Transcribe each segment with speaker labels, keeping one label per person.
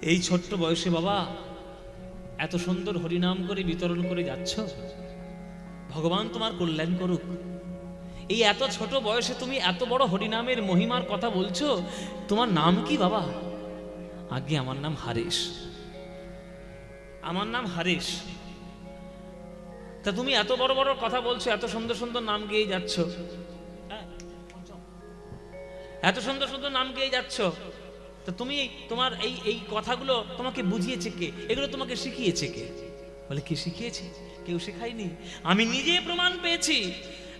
Speaker 1: এই ছোট্ট বয়সে বাবা এত সুন্দর হরিনাম করে বিতরণ করে যাচ্ছ, ভগবান তোমার কল্যাণ করুক। এই এত ছোট বয়সে তুমি এত বড় হরিনামের মহিমার কথা বলছো, তোমার নাম কি বাবা? আগে আমার নাম হারেশ, আমার নাম হারেশ। তা তুমি এত বড় বড় কথা বলছো, এত সুন্দর সুন্দর নাম গেয়ে যাচ্ছ, এত সুন্দর সুন্দর নাম গেয়ে যাচ্ছ, তা তুমি তোমার এই এই কথাগুলো তোমাকে বুঝিয়েছে কে? এগুলো তোমাকে শিখিয়েছে কে? বলে কে শিখিয়েছে? কেউ শেখায়নি, আমি নিজে প্রমাণ পেয়েছি।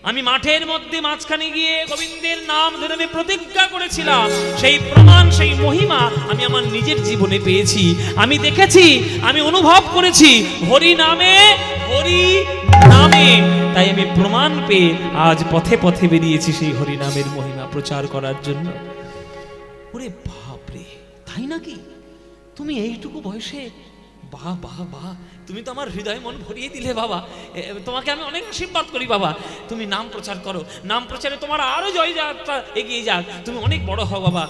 Speaker 1: আমি মাঠের মধ্যে মাঝখানে গিয়ে গোবিন্দের নাম ধরে আমি প্রতিজ্ঞা করেছিলাম, সেই প্রমাণ, সেই মহিমা আমি আমার নিজের জীবনে পেয়েছি। আমি দেখেছি, আমি অনুভব করেছি হরি নামে, হরি নামে। তাই আমি প্রমাণ পেয়ে আজ পথে পথে বেরিয়েছি সেই হরি নামের মহিমা প্রচার করার জন্য। ওরে বাপরে, তাই নাকি? তুমি এইটুকু বয়সে, বাহ বাহ বাহ, তুমি তো আমার হৃদয় মন ভরিয়ে দিলে বাবা। তোমাকে আমি অনেক আশীর্বাদ করি বাবা। তুমি নাম প্রচার করো, নাম প্রচারে তোমার আরো জয় যাত্রা এগিয়ে যাক, তুমি অনেক বড় হও বাবা।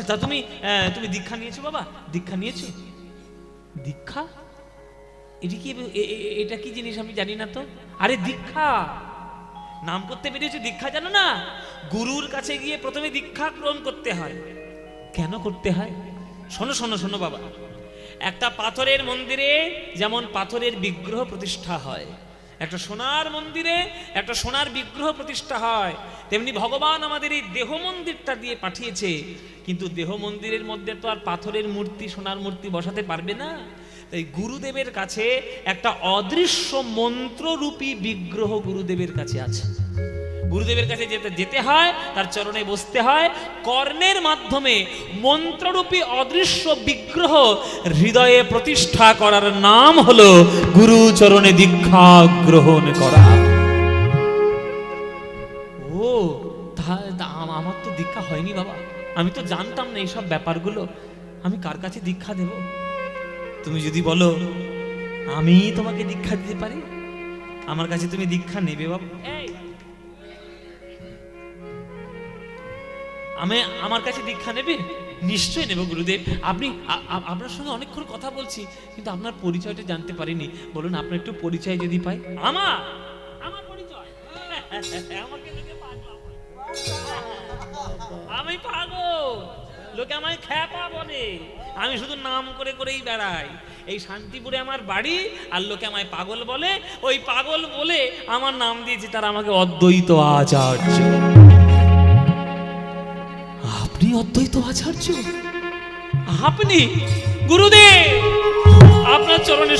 Speaker 1: তা তুমি তুমি দীক্ষা নিয়েছো বাবা? দীক্ষা নিয়েছো? দীক্ষা এটা কি? এটা কি জিনিস আমি জানি না তো। আরে দীক্ষা, নাম করতে বেরিয়েছো, দীক্ষা জানো না? গুরুর কাছে গিয়ে প্রথমে দীক্ষা গ্রহণ করতে হয়। কেন করতে হয়? শোনো শোনো শোনো বাবা, একটা পাথরের মন্দিরে যেমন পাথরের বিগ্রহ প্রতিষ্ঠা হয়, একটা সোনার মন্দিরে একটা সোনার বিগ্রহ প্রতিষ্ঠা হয়, তেমনি ভগবান আমাদের এই দেহ মন্দিরটা দিয়ে পাঠিয়েছে। কিন্তু দেহ মন্দিরের মধ্যে তো আর পাথরের মূর্তি, সোনার মূর্তি বসাতে পারবে না। তাই গুরুদেবের কাছে একটা অদৃশ্য মন্ত্ররূপী বিগ্রহ গুরুদেবের কাছে আছে। গুরুদেবের কাছে যেতে হয়, তার চরণে বসতে হয়, কর্ণের মাধ্যমে মন্ত্ররূপী অদৃশ্য বিগ্রহ হৃদয়ে প্রতিষ্ঠা করার নাম হলো গুরু চরণে দীক্ষা গ্রহণ করা। ও আমার তো দীক্ষা হয়নি বাবা, আমি তো জানতাম না এইসব ব্যাপারগুলো। আমি কার কাছে দীক্ষা দেব? তুমি যদি বলো আমি তোমাকে দীক্ষা দিতে পারি, আমার কাছে তুমি দীক্ষা নেবে বাবা? আমার কাছে দীক্ষা নেবে? নিশ্চয়ই নেব গুরুদেব। আপনি আপনার সঙ্গে অনেকক্ষণ কথা বলছি, কিন্তু আপনার পরিচয়টা জানতে পারিনি। বলুন আপনার একটু পরিচয় যদি পাই। আমার আমার পরিচয় আমি পাগল, লোকে আমায় খ্যাপা বলে। আমি শুধু নাম করে করেই বেড়াই। এই শান্তিপুরে আমার বাড়ি, আর লোকে আমায় পাগল বলে। ওই পাগল বলে আমার নাম দিয়েছে তারা আমাকে অদ্বৈত আচার্য। আপনি অদ্বৈত আচার্য? আপনি? গুরুদেব, আপনার চরণে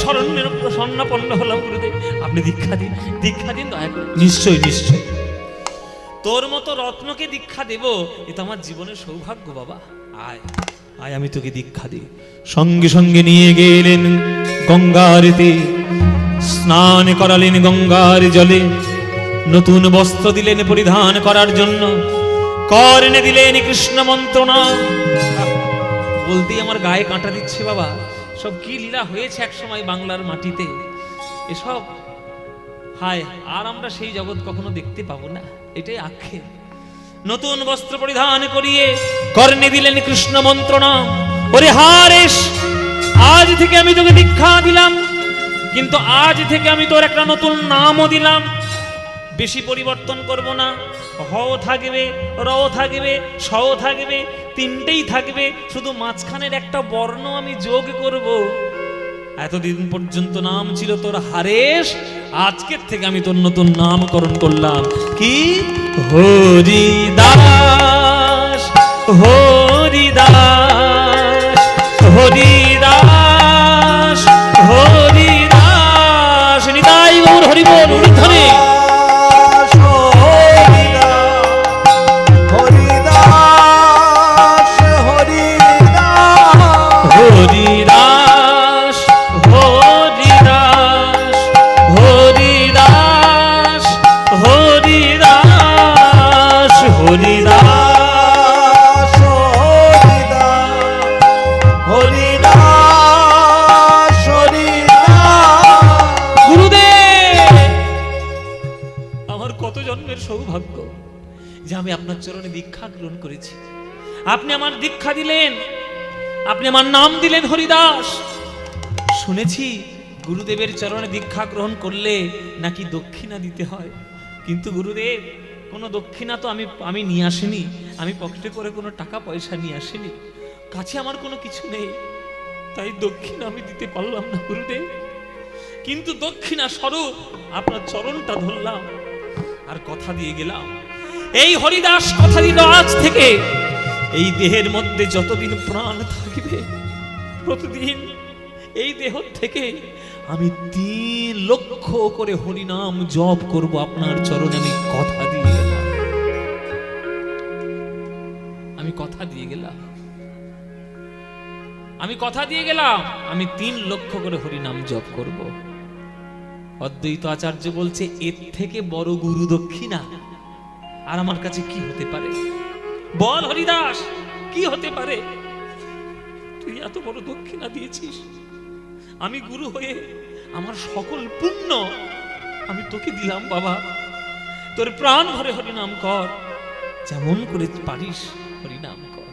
Speaker 1: শরণাপন্ন হলাম গুরুদেব, আপনি দীক্ষা দিন, দীক্ষা দিন দয়া করে। নিশ্চয় নিশ্চয়, তোর মতো রত্নকে দীক্ষা দেব, এ তো আমার জীবনের সৌভাগ্য বাবা। আয় আয়, আমি তোকে দীক্ষা দিই। সঙ্গে সঙ্গে নিয়ে গেলেন গঙ্গারেতে, স্নান করালেন গঙ্গার জলে, নতুন বস্ত্র দিলেন পরিধান করার জন্য, কর্ণে দিলেন কৃষ্ণ মন্ত্রণা। বলতেই আমার গায়ে কাঁটা দিচ্ছে বাবা। সব কি লীলা হয়েছে এক সময় বাংলার মাটিতে, এসব হায় আর আমরা সেই জগৎ কখনো দেখতে পাবো না, এটাই আক্ষেপ। নতুন বস্ত্র পরিধান করিয়ে কর্ণে দিলেন কৃষ্ণ মন্ত্রণা। ওরে হারেশ, আজ থেকে আমি তোকে দীক্ষা দিলাম, কিন্তু আজ থেকে আমি তোর একটা নতুন নামও দিলাম। বেশি পরিবর্তন করব না, হও থাকবে, রও থাকবে, সও থাকবে, তিনটেই থাকবে, শুধু মাঝখানের একটা বর্ণ আমি যোগ করব। এতদিন পর্যন্ত নাম ছিল তোর হারেশ, আজকের থেকে আমি তোর নতুন নামকরণ করলাম। কি? হরিদাস, হরিদাস, হরিদাস, হরিদাস। নিতাই গৌর হরি বল, উর্ধ্বরে সৌভাগ্য যে আমি আপনার চরণে দীক্ষা গ্রহণ করেছি। আপনি আমার দীক্ষা দিলেন, আপনি আমার নাম দিলেন হরিদাস। শুনেছি গুরুদেবের চরণে দীক্ষা গ্রহণ করলে নাকি দক্ষিণা দিতে হয়, কিন্তু গুরুদেব কোনো দক্ষিণা তো আমি নিয়ে আসিনি, আমি পকেটে করে কোনো টাকা পয়সা নিয়ে আসিনি, কাছে আমার কোনো কিছু নেই, তাই দক্ষিণা আমি দিতে পারলাম না গুরুদেব। কিন্তু দক্ষিণা স্বরূপ আপনার চরণটা ধরলাম আর কথা দিয়ে গেলাম। এই হরিদাস কথা দিল, আজ থেকে এই দেহের মধ্যে যতদিন প্রাণ থাকবে প্রতিদিন এই দেহ থেকে আমি 3 লক্ষ করে হরিনাম জপ করব আপনার চরণে। আমি কথা দিয়ে গেলাম, আমি কথা দিয়ে গেলাম, আমি কথা দিয়ে গেলাম, আমি 3 লক্ষ করে হরিনাম জপ করব। অদ্বৈত আচার্য বলছে এর থেকে বড় গুরু দক্ষিণা আর আমার কাছে কি হতে পারে? বল হরিদাস, কি হতে পারে? তুই এত বড় দক্ষিণা দিয়েছিস, আমি গুরু হয়ে আমার সকল পুণ্য আমি তোকে দিলাম বাবা। তোর প্রাণ ভরে হরিনাম কর, যেমন করে পারিস হরিনাম কর।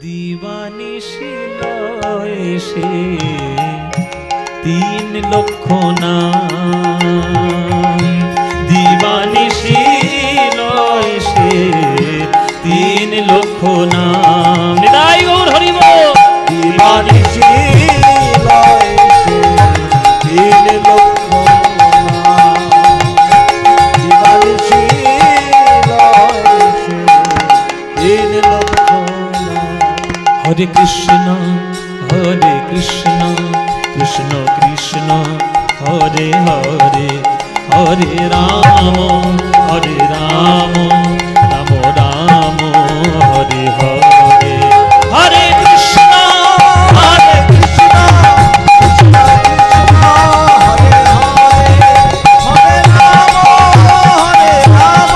Speaker 1: দিবানিশি লয় সে 3 লক্ষ নাম, দিবানিশি লয় সে 3 লক্ষ নাম। নিতাই গৌর হরি বল।
Speaker 2: দিবানিশি লয় সে 3 লক্ষ নাম, দিবানিশি লয় সে 3 লক্ষ নাম।
Speaker 1: হরে কৃষ্ণ হরে কৃষ্ণ কৃষ্ণ কৃষ্ণ হরে হরে, হরে রাম রাম রাম হরে হরে। হরে কৃষ্ণ
Speaker 2: হরে কৃষ্ণ কৃষ্ণ কৃষ্ণ হরে হরে, হরে রাম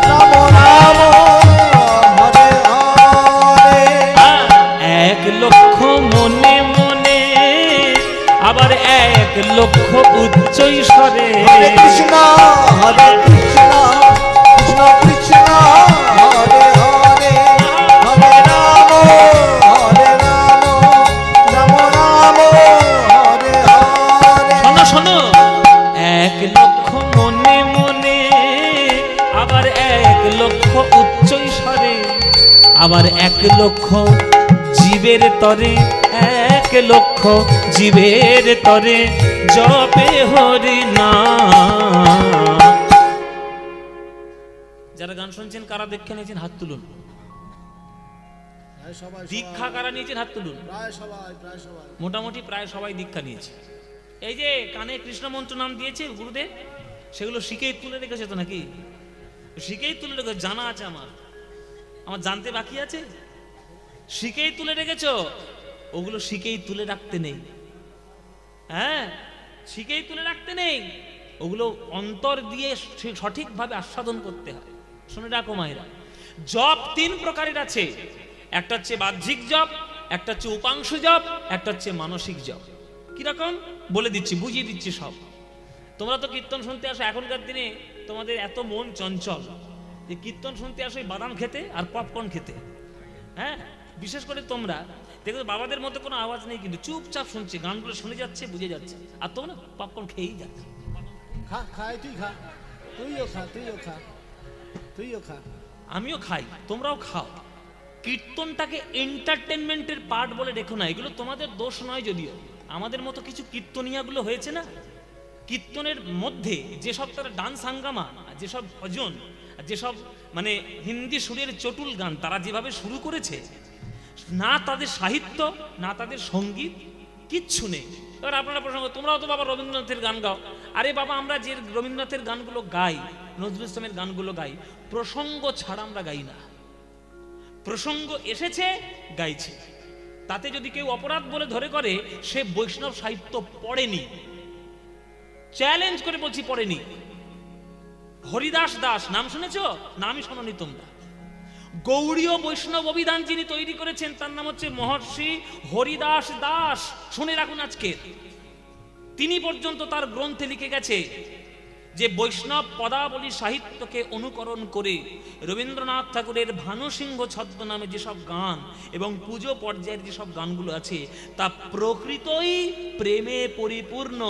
Speaker 2: রাম রাম হরে হরে।
Speaker 1: 1 লক্ষ মনে মনে, আবার 1 লক্ষ উচ্চ স্বরে।
Speaker 2: হরে কৃষ্ণ কৃষ্ণ কৃষ্ণ হরে হরে, হরে রাম রাম রাম হরে হরে।
Speaker 1: শোনো শোনো, 1 লক্ষ মনে মনে, আবার 1 লক্ষ উচ্চ স্বরে, আবার 1 লক্ষ জীবের তরে, 1 লক্ষ জীবের তরে জপে হরি নাম। যারা গান শুনছেন, কারা দীক্ষা নিয়েছেন হাত তুলুন। দীক্ষা কারা নিয়েছেন হাত তুলুন। মোটামুটি প্রায় সবাই দীক্ষা নিয়েছে। এই যে কানে কৃষ্ণ মন্ত্র নাম দিয়েছে গুরুদেব, সেগুলো শিখেই তুলে রেখেছে তো নাকি? শিখেই তুলে রেখেছে, জানা আছে আমার জানতে বাকি আছে। শিখেই তুলে রেখেছ, ওগুলো শিখেই তুলে রাখতে নেই। হ্যাঁ, শিখেই তুলে রাখতে নেই, ওগুলো অন্তর দিয়ে সঠিকভাবে আস্বাদন করতে হয়। শুনে রাখো মায়েরা, জপ 3 প্রকারের আছে। একটা হচ্ছে বাহ্যিক জপ, একটা হচ্ছে উপাংশু জপ, একটা হচ্ছে মানসিক জপ। কিরকম বলে দিচ্ছি, বুঝিয়ে দিচ্ছি সব। তোমরা তো কীর্তন শুনতে আসো, এখনকার দিনে তোমাদের এত মন চঞ্চল যে কীর্তন শুনতে আসো বাদাম খেতে আর পপকর্ন খেতে। হ্যাঁ, বিশেষ করে তোমরা দেখো বাবাদের মধ্যে কোনো আওয়াজ নেই, কিন্তু চুপচাপ শুনছে, গানগুলো শুনে যাচ্ছে, বুঝে যাচ্ছে, আর তোমরা পপকর্ন খেয়েই যাচ্ছে। আমিও খাই, তোমরাও খাও। কীর্তনটাকে এন্টারটেনমেন্টের পার্ট বলে রেখো না। এগুলো তোমাদের দোষ নয়, যদিও আমাদের মতো কিছু কীর্তনিয়াগুলো হয়েছে না, কীর্তনের মধ্যে যেসব তারা ডান্স হাঙ্গামা, যেসব ভজন, যেসব মানে হিন্দি সুরের চটুল গান তারা যেভাবে শুরু করেছে, না তাদের সাহিত্য না তাদের সঙ্গীত, কিচ্ছু নেই। এবার আপনারা প্রসঙ্গ, তোমরাও তো বাবা রবীন্দ্রনাথের গান গাও। আরে বাবা, আমরা যে রবীন্দ্রনাথের গানগুলো গাই, নজরুল ইসলামের গানগুলো গাই, প্রসঙ্গ ছাড়া আমরা গাই না। প্রসঙ্গ এসেছে, গাইছে। তাতে যদি কেউ অপরাধ বলে ধরে করে, সে বৈষ্ণব সাহিত্য পড়েনি। চ্যালেঞ্জ করে বলছি, পড়েনি। হরিদাস দাস নাম শুনেছো? নামই শোনোনি তোমরা। গৌড়ীয় বৈষ্ণব অভিধান যিনি তৈরি করেছেন, তার নাম হচ্ছে মহর্ষি হরিদাস দাস। শুনে রাখুন, আজকে তিনি পর্যন্ত তার গ্রন্থে লিখে গেছে যে বৈষ্ণব পদাবলী সাহিত্যকে অনুকরণ করে রবীন্দ্রনাথ ঠাকুরের ভানুসিংহ ছদ্মনামে যেসব গান এবং পুজো পর্যায়ের যেসব গানগুলো আছে তা প্রকৃতই প্রেমে পরিপূর্ণ।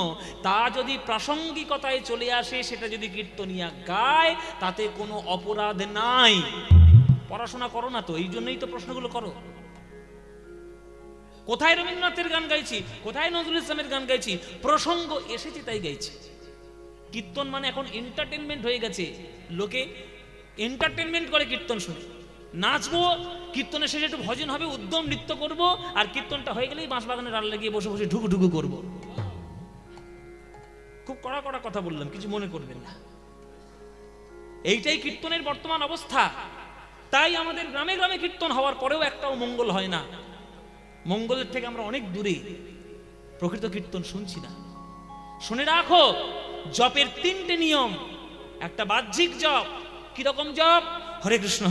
Speaker 1: তা যদি প্রাসঙ্গিকতায় চলে আসে, সেটা যদি কীর্তনিয়া গায়, তাতে কোনো অপরাধ নাই। পড়াশোনা করো না তো, এই জন্যই তো প্রশ্নগুলো করো। কোথায় রবীন্দ্রনাথের গান গাইছি, কোথায় নজরুল ইসলামের গান গাইছি, প্রসঙ্গ এসেছে তাই গাইছি। কীর্তন মানে এখন এন্টারটেনমেন্ট হয়ে গেছে, লোকে এন্টারটেনমেন্ট করে কীর্তন শুনে। নাচবো, কীর্তনের শেষে একটু ভজন হবে, উদ্যম নৃত্য করব, আর কীর্তনটা হয়ে গেলেই বাঁশবাগানের আড়ালে গিয়ে বসে বসে ঢুকু ঢুকু করব। খুব কড়া কড়া কথা বললাম, কিছু মনে করবেন না। এইটাই কীর্তনের বর্তমান অবস্থা। তাই আমাদের গ্রামে গ্রামে কীর্তন হওয়ার পরেও একটাও মঙ্গল হয় না। মঙ্গলের থেকে আমরা অনেক দূরে, প্রকৃত কীর্তন শুনছি না। শুনে রাখো, জপের তিনটে নিয়ম। একটা বাহ্যিক জপ। কিরকম জপ? হরে কৃষ্ণ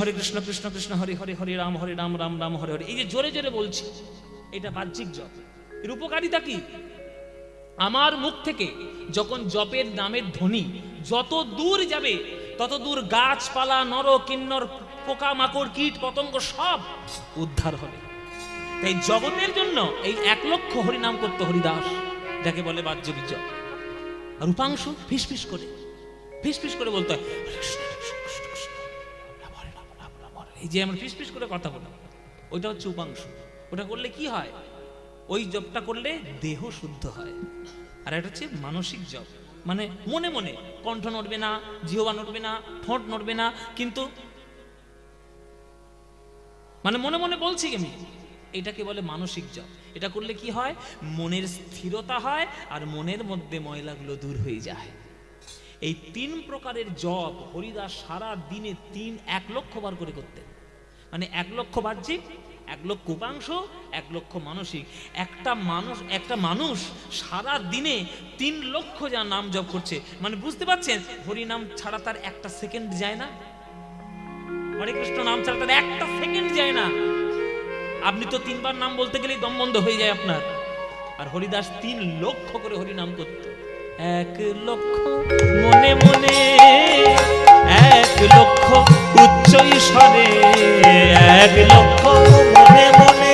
Speaker 1: কৃষ্ণ কৃষ্ণ হরে হরে, হরে রাম রাম রাম হরে হরে। এই যে জোরে জোরে বলছি, এটা বাহ্যিক জপ। এর উপকারিতা কি? আমার মুখ থেকে যখন জপের নামের ধ্বনি যত দূর যাবে, তত দূর গাছপালা, নর কিন্নর, পোকা মাকড়, কীট পতঙ্গ সব উদ্ধার হবে। তাই জগতের জন্য এই 1 লক্ষ হরিনাম করতে হরিদাস, যাকে বলে বাহ্যিক জপ। আর উপাংশ ফিস ফিস করে বলতে হয়, এই যে আমরা ফিস করে কথা বলি, ওইটা হচ্ছে উপাংশ। ওটা করলে কি হয়? ওই জপটা করলে দেহ শুদ্ধ হয়। আর এটা হচ্ছে মানসিক জপ, মানে মনে মনে, কণ্ঠ নড়বে না, জিহ্বা নড়বে না, ঠোঁট নড়বে না, কিন্তু মানে মনে মনে বলছি আমি, এটাকে বলে মানসিক জপ। এটা করলে কি হয়? মনের স্থিরতা হয়, আর মনের মধ্যে ময়লাগুলো দূর হয়ে যায়। এই 3 প্রকারের জপ হরিদাস সারা দিনে 1 লক্ষ বার করে করতেন। মানে 1 লক্ষ বাহ্যিক, 1 লক্ষ উপাংশ, 1 লক্ষ মানসিক। একটা মানুষ সারা দিনে 3 লক্ষ যা নাম জপ করছে, মানে বুঝতে পারছেন, হরিনাম ছাড়া তার একটা সেকেন্ড যায় না। হরে কৃষ্ণ নাম ছাড়া তার একটা সেকেন্ড যায় না। আপনি তো 3 বার নাম বলতে গেলেই দম বন্ধ হয়ে যায় আপনার। আর হরিদাস 3 লক্ষ করে হরিনাম করত। 1 লক্ষ মনে মনে, 1 লক্ষ উচ্চ স্বরে, 1 লক্ষ
Speaker 2: মনে মনে,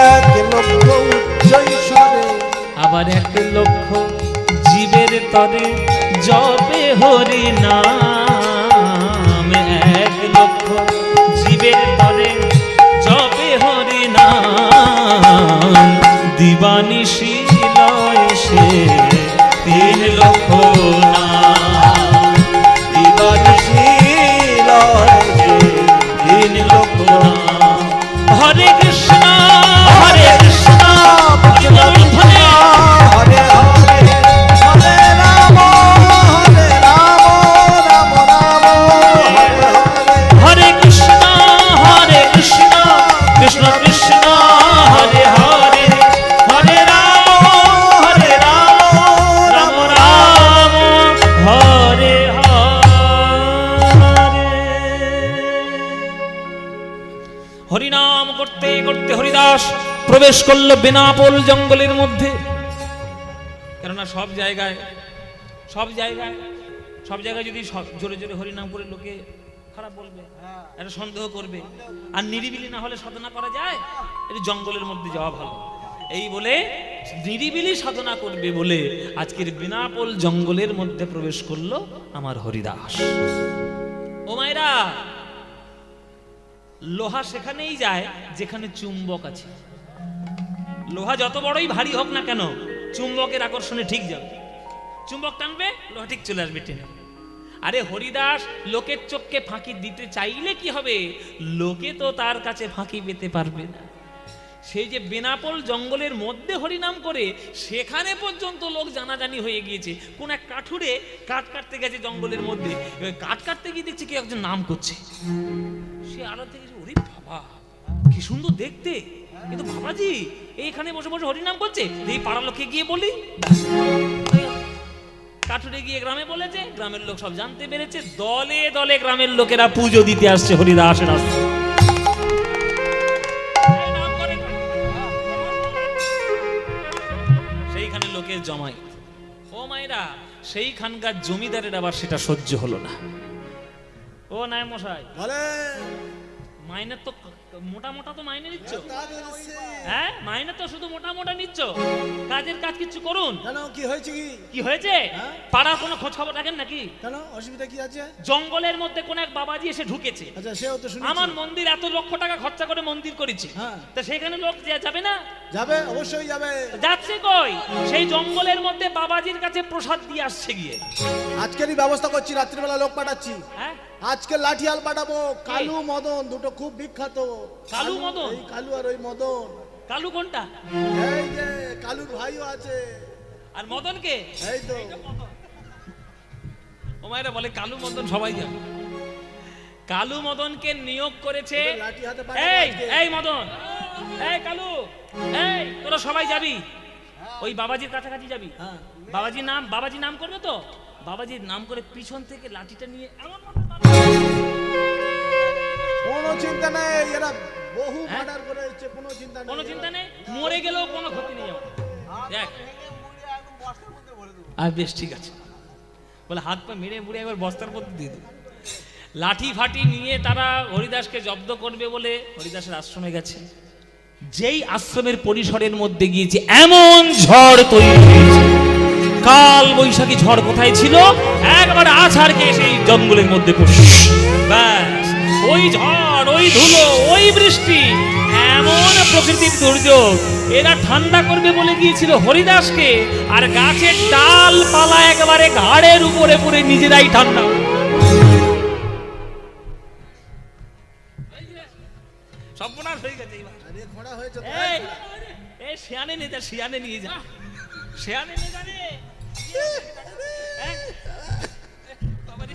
Speaker 2: 1 লক্ষ উচ্চ স্বরে,
Speaker 1: আবার 1 লক্ষ জীবের তরে জপে হরি নাম। 1 লক্ষ জীবের তরে জপে হরি নাম। দিবানিশি লয় সে 3 লক্ষ নাম।
Speaker 2: দিবানিশি লয় সে
Speaker 1: 3 লক্ষ নাম। হরে কৃষ্ণ কৃষ্ণ
Speaker 2: কৃষ্ণ কৃষ্ণ, হরে হরে, হরে রাম রাম রাম, হরে হরে।
Speaker 1: হরে কৃষ্ণ কৃষ্ণ কৃষ্ণ কৃষ্ণ হরে হরে, হরে রাম রাম রাম হরে হরে। হরিনাম করতে করতে হরিদাস প্রবেশ করলো বেনাপোল জঙ্গলের মধ্যে। কেননা সব জায়গায় যদি জোরে জোরে হরিনাম করে লোকে খারাপ বলবে, এটা সন্দেহ করবে। আর নিরিবিলি না হলে সাধনা করা যায়? এটা জঙ্গলের মধ্যে যাওয়া ভালো। এই বলে নিরিবিলি সাধনা করবে বলে আজকের বেনাপোল জঙ্গলের মধ্যে প্রবেশ করলো আমার হরিদাস। ও মায়েরা, লোহা সেখানেই যায় যেখানে চুম্বক আছে। লোহা যত বড়ই ভারী হোক না কেন, চুম্বকের আকর্ষণে ঠিক যাবে। চুম্বক টানবে, লোহা ঠিক চলে আসবে টেনে। আরে হরিদাস লোকের চোখকে ফাঁকি দিতে চাইলে কি হবে? লোকে তো তার কাছে ফাঁকি পেতে পারবে না। সেই যে বেনাপোল জঙ্গলের মধ্যে হরিনাম করে, সেখানে পর্যন্ত লোক জানাজানি হয়ে গিয়েছে। কোন এক কাঠুরে কাঠ কাটতে গেছে জঙ্গলের মধ্যে, কাঠ কাটতে গিয়ে দেখছে কেউ একজন নাম করছে। সে আড়াল থেকে, ওরে বাবা কি সুন্দর দেখতে, কিন্তু বাবাজি এইখানে বসে বসে হরিনাম করছে, এই পাড়ার লোককে গিয়ে বলি। কাঠুরে গিয়ে গ্রামে বলেছে, গ্রামের লোক সব জানতে পেরেছে। দলে দলে গ্রামের লোকেরা পুজো দিতে আসছে হরিদাসের আশ্রমে। সেইখানে লোকের জমায়েত। ও মায়েরা, সেইখানকার জমিদারের আবার সেটা সহ্য হলো না। ও নাই মশাই,
Speaker 2: বলে
Speaker 1: মাইনে তো মোটা মোটা তো মাইনে নিচ্ছ,
Speaker 2: কাজ হয়েছে।
Speaker 1: হ্যাঁ মাইনে তো শুধু মোটা মোটা নিচ্ছ, কাজের কাজ কিছু করুন।
Speaker 2: কেন কি হয়েছে কি?
Speaker 1: কি হয়েছে?
Speaker 2: হ্যাঁ?
Speaker 1: পাড়ার কোনো খোঁজ খবর রাখেন নাকি?
Speaker 2: কেন অসুবিধা কি আছে?
Speaker 1: জঙ্গলের মধ্যে কোন এক বাবাজি এসে ঢুকেছে,
Speaker 2: আচ্ছা সেও তো শুনেছি।
Speaker 1: আমার মন্দির এত লক্ষ টাকা খরচা করে মন্দির করেছি,
Speaker 2: হ্যাঁ।
Speaker 1: তা সেখানে লোক যাবে না?
Speaker 2: যাবে, অবশ্যই যাবে।
Speaker 1: যাচ্ছে কই? সেই জঙ্গলের মধ্যে বাবাজির কাছে প্রসাদ দিয়ে আসছে গিয়ে।
Speaker 2: আজকেরই ব্যবস্থা করছি, রাত্রিবেলা লোক পাঠাচ্ছি।
Speaker 1: হ্যাঁ
Speaker 2: আজকে লাঠিয়াল পাঠাবো, কালু মদন, দুটো খুব বিখ্যাত।
Speaker 1: কালু মদন?
Speaker 2: এই কালু আর ওই মদন।
Speaker 1: কালু কোনটা?
Speaker 2: এই যে কালুর ভাইও আছে।
Speaker 1: আর মদন কে?
Speaker 2: এই তো
Speaker 1: ও মায়েরা বলে কালু মদন সবাই জানে। কালু মদনকে নিয়োগ করেছে।
Speaker 2: লাঠি হাতে পাঠাবো
Speaker 1: এই
Speaker 2: আজকে।
Speaker 1: এই মদন, এই কালু, এই তোরা সবাই যাবি ওই বাবাজির কাছাকাছি যাবি।
Speaker 2: হ্যাঁ।
Speaker 1: বাবাজি নাম করবে তো, বাবাজির নাম করে পিছন থেকে লাঠিটা নিয়ে এমন ভাবে মারবে।
Speaker 2: কোনো চিন্তা নেই, এরা বহু
Speaker 1: হ্যাঁ?
Speaker 2: মার্ডার করে এসেছে, কোনো চিন্তা নেই।
Speaker 1: কোনো চিন্তা নেই, মরে গেলেও কোনো ক্ষতি নেই আমার। দেখ আর বেশ ঠিক আছে, বলে হাত পা মেরে মুড়ে একবার বস্তার মধ্যে দিয়ে দেবো। লাঠি ফাটি নিয়ে তারা হরিদাসকে জব্দ করবে বলে হরিদাসের আশ্রমে গেছে। যেই আশ্রমের পরিসরের মধ্যে গিয়েছে এমন ঝড় তৈরি হয়েছে, কাল বৈশাখী ঝড় কোথায় ছিল, একবার আছাড়কে সেই জঙ্গলের মধ্যে পড়ছে। ব্যাস ওই ঝড়, ওই ধুলো, ওই বৃষ্টি, এমন প্রকৃতির দুর্যোগ। এরা ঠান্ডা করবে বলে গিয়েছিল হরিদাসকে, আর গাছের ডাল পালা একেবারে ঘাড়ের উপরে পড়ে নিজেরাই ঠান্ডা। সর্বনাশ হয়ে গেছে এইবার।
Speaker 2: আরে খোঁড়া হয়েছে তো।
Speaker 1: এই এই শিয়ানে নিয়ে যা, শিয়ানে নিয়ে যা, শিয়ানে নিয়ে যা রে। হ্যাঁ? বাবারে,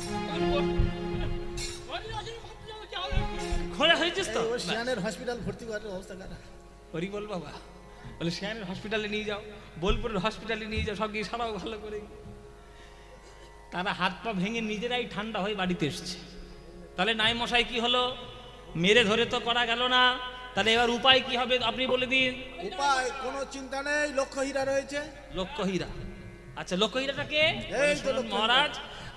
Speaker 1: খোঁড়া হয়েছিস তো?
Speaker 2: এই ও শিয়ানের হসপিটাল ভর্তি করার অবস্থা খারাপ।
Speaker 1: হরি বল বাবা, বলে শিয়ানের হসপিটালে নিয়ে যাও, বোলপুরের হসপিটালে নিয়ে যাও, সব গিয়ে সারাও ভালো করে। তারা হাত পা ভেঙে নিজেরাই ঠান্ডা হয়ে বাড়িতে এসছে। তাহলে নাই মশাই কি হলো? মেরে ধরে তো করা গেল না, তাহলে এবার উপায় কি হবে আপনি বলে দিন।
Speaker 2: উপায় কোনো চিন্তা নেই, লক্ষ্য হীরা রয়েছে।
Speaker 1: লক্ষ্য হীরা? আচ্ছা লক্ষ্য হীরাটাকে
Speaker 2: এই তো লক্ষ্য হীরা।
Speaker 1: মহারাজ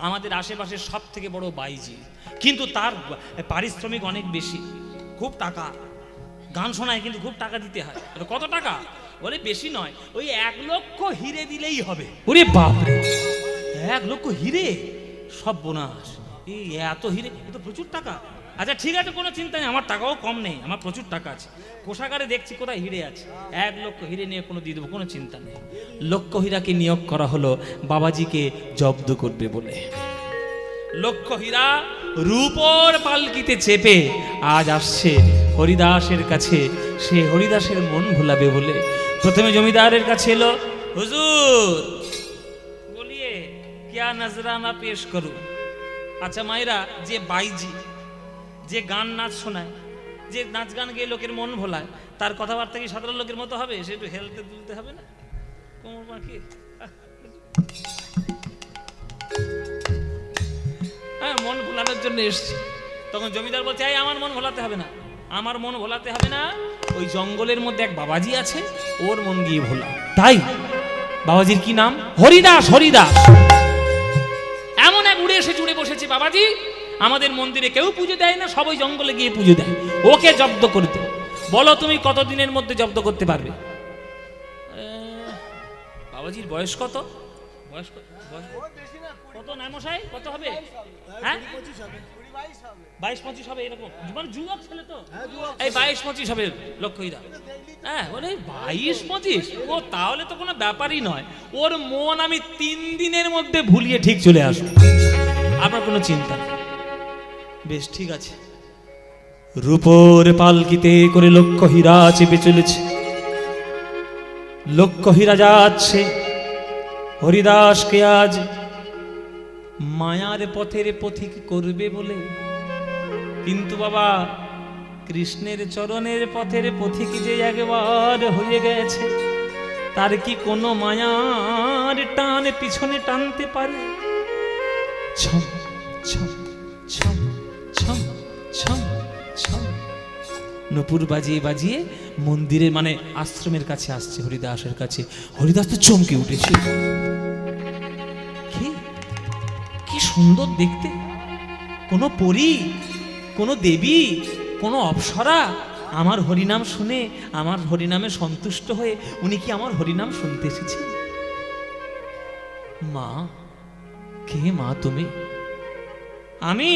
Speaker 1: আমাদের আশেপাশের সব থেকে বড় বাইজি, কিন্তু তার পারিশ্রমিক অনেক বেশি, খুব টাকা। গান শোনায় কিন্তু খুব টাকা দিতে হয়। বলে, কত টাকা? বলে বেশি নয়, ওই 1 লক্ষ হিরে দিলেই হবে। ওরে বাপরে, 1 লক্ষ হিরে? সব বোনাস, এই এত হিরে, এ তো প্রচুর টাকা। আচ্ছা ঠিক আছে, কোনো চিন্তা নেই, আমার টাকাও কম নেই, আমার প্রচুর টাকা আছে, কোষাগারে দেখছি কোথায় হিরে আছে, 1 লক্ষ হিরে নিয়ে কোনো দিয়ে দেবো, কোনো চিন্তা নেই। লক্ষ হীরাকে নিয়োগ করা হলো বাবাজিকে জব্দ করবে বলে। লক্ষ হীরা রূপর পালকিতে চেপে আজ আসছে হরিদাসের কাছে, সে হরিদাসের মন ভোলাবে বলে। প্রথমে জমিদারের কাছে এলো, হুজুর বলিয়ে क्या नजराना पेश करूं। আচ্ছা মায়েরা, যে বাইজি, যে গান নাচ শোনায়, যে নাচ গান গিয়ে লোকের মন ভোলায়, তার কথাবার্তা কি সাধারণ লোকের মতো হবে? সে একটু হেলতে তুলতে হবে না, কোমর বাঁকি। হ্যাঁ, মন ভোলানোর জন্য এসছি। তখন জমিদার বলছে, এই আমার মন ভোলাতে হবে না, আমার মন ভোলাতে হবে না, ওই জঙ্গলের মধ্যে এক বাবাজি আছে, ওর মন গিয়ে ভোলা। তাই বাবাজির কি নাম? হরিদাস। হরিদাস এমন এক উড়ে এসে জুড়ে বসেছে বাবাজি, আমাদের মন্দিরে কেউ পুজো দেয় না, সবাই জঙ্গলে গিয়ে পুজো দেয়, ওকে জব্দ করতে। বলো তুমি কতদিনের মধ্যে জব্দ করতে পারবে? বাবাজির বয়স কত? বয়স কত নাই মশাই? কত হবে? হ্যাঁ 22-25 হবে, এরকম মানে যুবক ছেলে তো। এই 22-25 হবে লক্ষ্য হীরা। হ্যাঁ বলে 22-25, ও তাহলে তো কোনো ব্যাপারই নয়, ওর মন আমি 3 দিনের মধ্যে ভুলিয়ে ঠিক চলে আসবো, আপনার কোনো চিন্তা নেই। বেশ ঠিক আছে। রূপোর পালকিতে করে লক্ষ্য হীরা চেপে চলেছে, লক্ষ্য হীরা যাচ্ছে হরিদাসকে আজ মায়ার পথের পথিক করবে বলে। কিন্তু বাবা, কৃষ্ণের চরণের পথের পথিক যে একবার হয়ে গেছে, তার কি কোনো মায়ার টান পিছনে টানতে পারে? ছম ছম ছম ছম ছম ছম নপুর বাজিয়ে বাজিয়ে মন্দিরে মানে আশ্রমের কাছে আসছে হরিদাসের কাছে। হরিদাস তো চমকে উঠেছে, কি কি সুন্দর দেখতে, কোনো পরী, কোনো দেবী, কোনো অপ্সরা আমার হরিনাম শুনে, আমার হরিনামে সন্তুষ্ট হয়ে উনি কি আমার হরিনাম শুনতে এসেছেন? মা, কে মা তুমি? আমি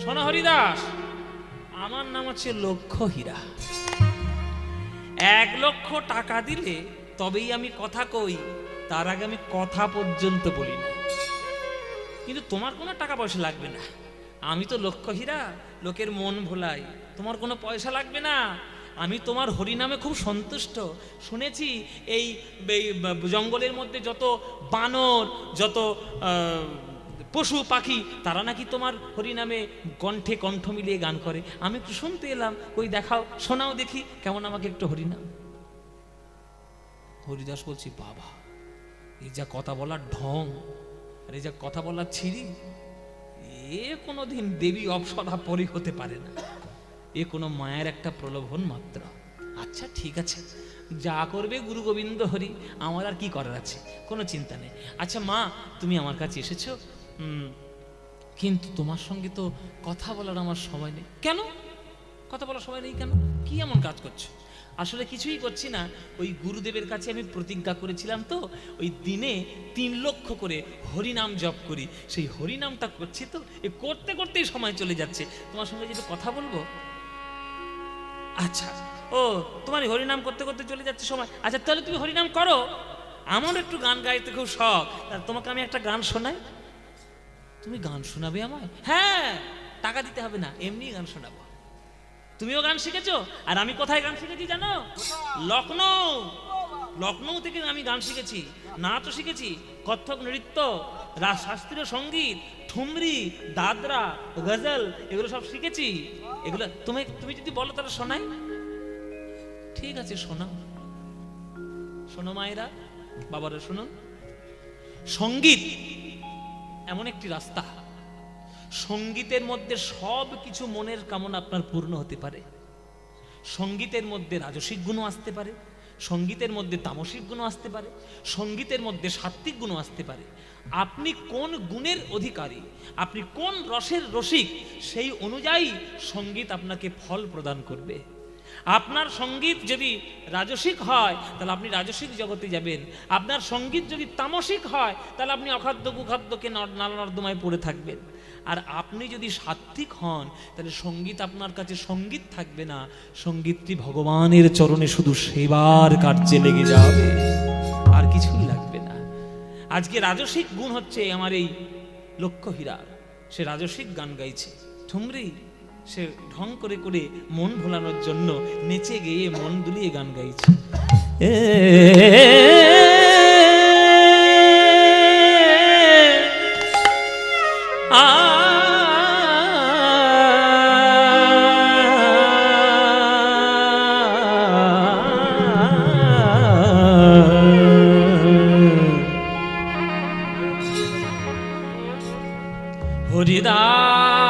Speaker 1: সোনা হরিদাস, আমার নাম হচ্ছে লক্ষ্য হীরা। 1 লক্ষ টাকা দিলে তবেই আমি কথা কই, তার আগে আমি কথা পর্যন্ত বলি না। কিন্তু তোমার কোনো টাকা পয়সা লাগবে না, আমি তো লক্ষ্য হীরা, লোকের মন ভোলাই, তোমার কোনো পয়সা লাগবে না। আমি তোমার হরিনামে খুব সন্তুষ্ট। শুনেছি এই জঙ্গলের মধ্যে যত বানর, যত পশু পাখি, তারা নাকি তোমার হরিনামে কণ্ঠে কণ্ঠ মিলিয়ে গান করে। আমি একটু শুনতে এলাম, ওই দেখাও, শোনাও দেখি কেমন আমাকে একটু হরিনাম। হরিদাস বলছি, বাবা, এই যা কথা বলার ঢং, আর এই যা কথা বলার ছিরি, এ কোনোদিন দেবী অপ্সরা পরি হতে পারে না, এ কোনো মায়ের একটা প্রলোভন মাত্র। আচ্ছা ঠিক আছে, যা করবে গুরু গোবিন্দ হরি, আমার আর কি করার আছে, কোনো চিন্তা নেই। আচ্ছা মা, তুমি আমার কাছে এসেছো, কিন্তু তোমার সঙ্গে তো কথা বলার আমার সময় নেই। কেন কথা বলার সময় নেই কেন? কি এমন কাজ করছো? আসলে কিছুই করছি না, ওই গুরুদেবের কাছে আমি প্রতিজ্ঞা করেছিলাম তো, ওই দিনে 3 লক্ষ করে হরিনাম জপ করি, সেই হরিনামটা করছি তো, এ করতে করতেই সময় চলে যাচ্ছে। তোমার সঙ্গে যেটা কথা বলবো। আচ্ছা, ও তোমার হরিনাম করতে করতে চলে যাচ্ছে সময়। আচ্ছা তাহলে তুমি হরিনাম করো, আমার একটু গান গাইতে খুব শখ, তোমাকে আমি একটা গান শোনাই। তুমি গান শোনাবে আমায়? হ্যাঁ, টাকা দিতে হবে না, এমনি গান শোনাবো। তুমিও গান শিখেছো, আর আমি কোথায় গান শিখেছি জানো? লখনৌ। লখনৌ থেকে আমি গান শিখেছি, নাচও শিখেছি, কত্থক নৃত্য, শাস্ত্রীয় সঙ্গীত, ঠুমরি, দাদরা, গজল, এগুলো সব শিখেছি। এগুলো তুমি যদি বলো তাহলে শোনাই। ঠিক আছে, শোনাও। শোনো মায়েরা, বাবারা শুনুন। সঙ্গীত এমন একটি রাস্তা, সঙ্গীতের মধ্যে সব কিছু মনের কামনা আপনার পূর্ণ হতে পারে। সঙ্গীতের মধ্যে রাজসিক গুণও আসতে পারে, সঙ্গীতের মধ্যে তামসিক গুণও আসতে পারে, সঙ্গীতের মধ্যে সাত্ত্বিক গুণও আসতে পারে। আপনি কোন গুণের অধিকারী, আপনি কোন রসের রসিক, সেই অনুযায়ী সঙ্গীত আপনাকে ফল প্রদান করবে। আপনার সঙ্গীত যদি রাজসিক হয় তাহলে আপনি রাজসিক জগতে যাবেন, আপনার সঙ্গীত যদি তামসিক হয় তাহলে আপনি অখাদ্য কুখাদ্যকে নালা নর্দমায় পড়ে থাকবেন। আর আপনি যদি সাত্ত্বিক হন তাহলে সঙ্গীত আপনার কাছে সঙ্গীত থাকবে না, সঙ্গীতটি ভগবানের চরণে শুধু সেবার কার্যে লেগে যাবে, আর কিছুই লাগবে না। আজকে রাজসিক গুণ হচ্ছে আমার এই লক্ষ্য হীরার, সে রাজসিক গান গাইছে। ঠুমরি, সে ঢং করে করে মন ভোলানোর জন্য নেচে গেয়ে মন দুলিয়ে গান গাইছে।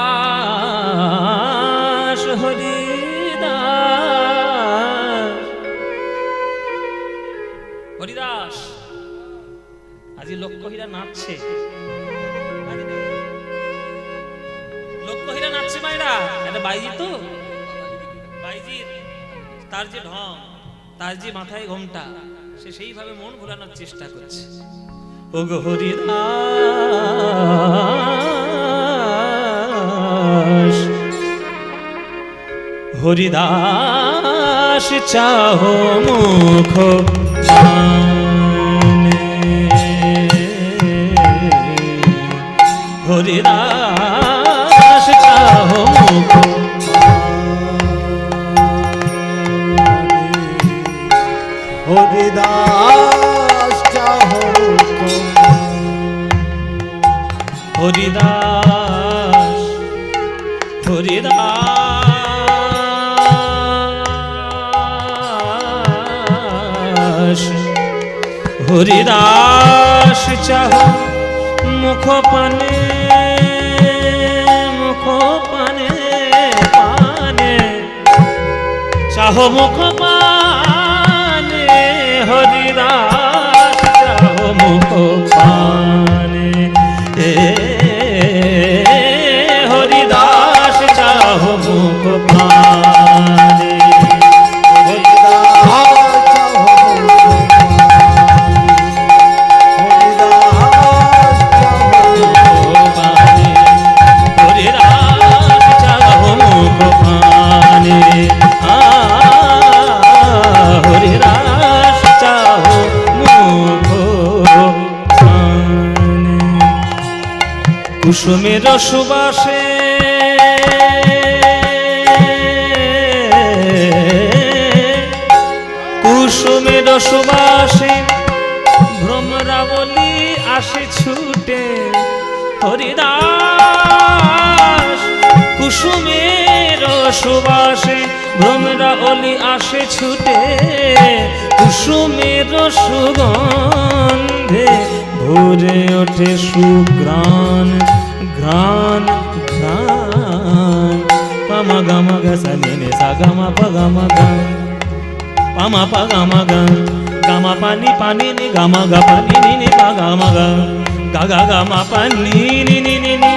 Speaker 1: হরিদাস হরিদাস হরিদাস, আজি লক্ষ্য হীরা নাচছে, লক্ষ্য হীরা নাচছে মায়েরা। এটা বাইজি তো, বাইজির তার যে ঢং, তার যে মাথায় ঘোমটা, সে সেইভাবে মন ভোলানোর চেষ্টা করছে। ও গো হরিদাস, হরিদাস চাহো মুখ হরিদাস চাহো মুখ
Speaker 2: হরিদাস চাহো
Speaker 1: হরিদাস হরিদাস হরিদাস চাহ মুখ পানে পানে চাহ মুখ পানে হরিদাস চাহ মুখ পানে কুসুমের সুবাসে কুসুমের সুবাসে ভ্রমরাবলী আসে ছুটে হরিদাস কুসুমের সুবাসে ভ্রমরাবলী আসে ছুটে কুসুমের সুগন্ধে ভরে ওঠে সুগ্রাণ ঘ্রাণ ঘ্রাণ পামা গামা গসা নে সা গামা পা গামা গা পামা পা গামা গা গামা পানি পানি নি গামা গা পানি নি নি পা গামা গা গা গা গামা পানি নি নি নি নি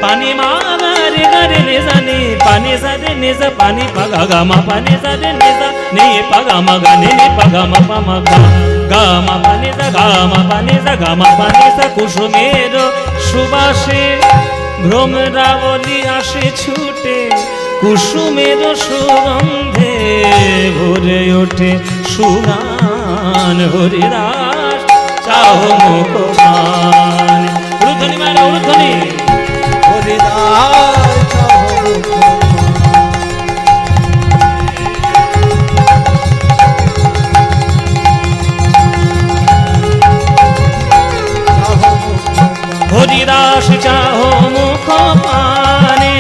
Speaker 1: পানি মা গা রে গা রে নে সা নি পানি সা রে নে সা পানি পা গা গামা পানি সা রে নে সা নি পা গামা গা নি নি পা গামা পামা গা গামা পানি সা গামা পানি সা গামা পানি সা কুসুমের সুবাসে ভ্রমরাবলী আসে ছুটে কুসুমের সুগন্ধে ভরে ওঠে সুগান হরিদাস চাহ মুখপান উলুধ্বনি মায়েরা উলুধ্বনি
Speaker 2: হরিদাস চাহ মুখপান।
Speaker 1: হরিদাস চাহ মুখ পানে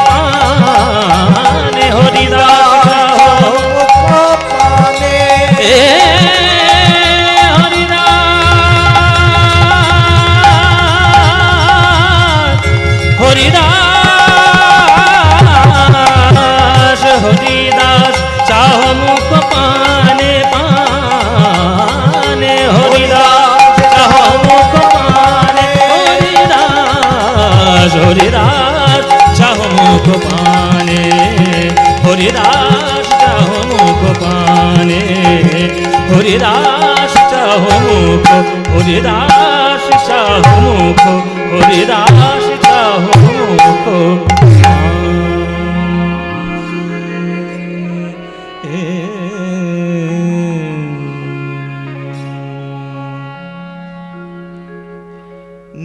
Speaker 1: পানে হরিদাস চাহ
Speaker 2: মুখ পানে
Speaker 1: হরিদাস হরিদাস চাহ মুখ পানে পানে হরিদাস চাহ মুখ পানে হরিদাস হরিদাস চাহ মুখ পানে হরিদাস চাহ মুখ পানে হরিদাস চাহ মুখ হরিদাস চাহ মুখ হরিদাস চাহ মুখ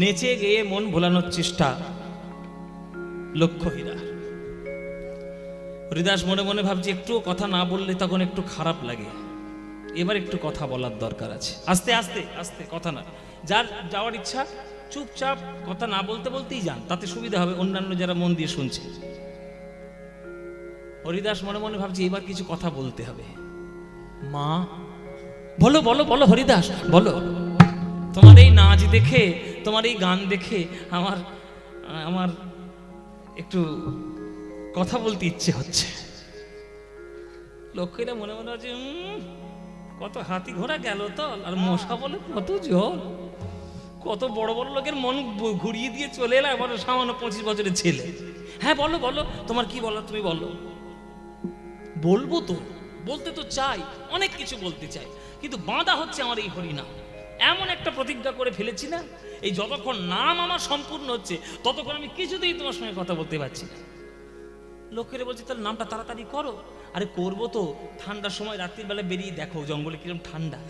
Speaker 1: নেচে গিয়ে মন ভোলানোর চেষ্টা লক্ষ্য হীরা হরিদাস মনে মনে ভাবছে একটু কথা না বললে তখন একটু খারাপ লাগে, এবার একটু কথা বলার দরকার আছে। আস্তে আস্তে আস্তে কথা না, যার যাওয়ার ইচ্ছা চুপচাপ কথা না বলতে বলতেই যান, তাতে সুবিধা হবে অন্যান্য যারা মন দিয়ে শুনছে। হরিদাস মনে মনে ভাবছে এবার কিছু কথা বলতে হবে। মা বলো বলো বলো হরিদাস বলো, তোমার এই নাচ দেখে তোমার এই গান দেখে আমার আমার একটু কথা বলতে ইচ্ছে হচ্ছে। লক্ষ্মীরা মনে মনে হচ্ছে কত হাতি ঘোড়া গেল তো, আর মশা বলে কত জল, কত বড় বড় লোকের মন ঘুরিয়ে দিয়ে চলে এলো এবার সামান্য 25 বছরের ছেলে। হ্যাঁ বলো বলো তোমার কি বলো, তুমি বলো। বলবো তো, বলতে তো চাই, অনেক কিছু বলতে চাই, কিন্তু বাঁধা হচ্ছে আমার এই হরিনাম। এমন একটা প্রতিজ্ঞা করে ফেলেছি না, এই যতক্ষণ নাম আমার সম্পূর্ণ হচ্ছে ততক্ষণ আমি কিছুতেই তোমার সঙ্গে কথা বলতে পারছি না। লোকেরা বলছে তাহলে নামটা তাড়াতাড়ি করো। আরে করবো তো, ঠান্ডার সময় রাত্রির বেলা বেরিয়ে দেখো জঙ্গলে কিরকম ঠান্ডা,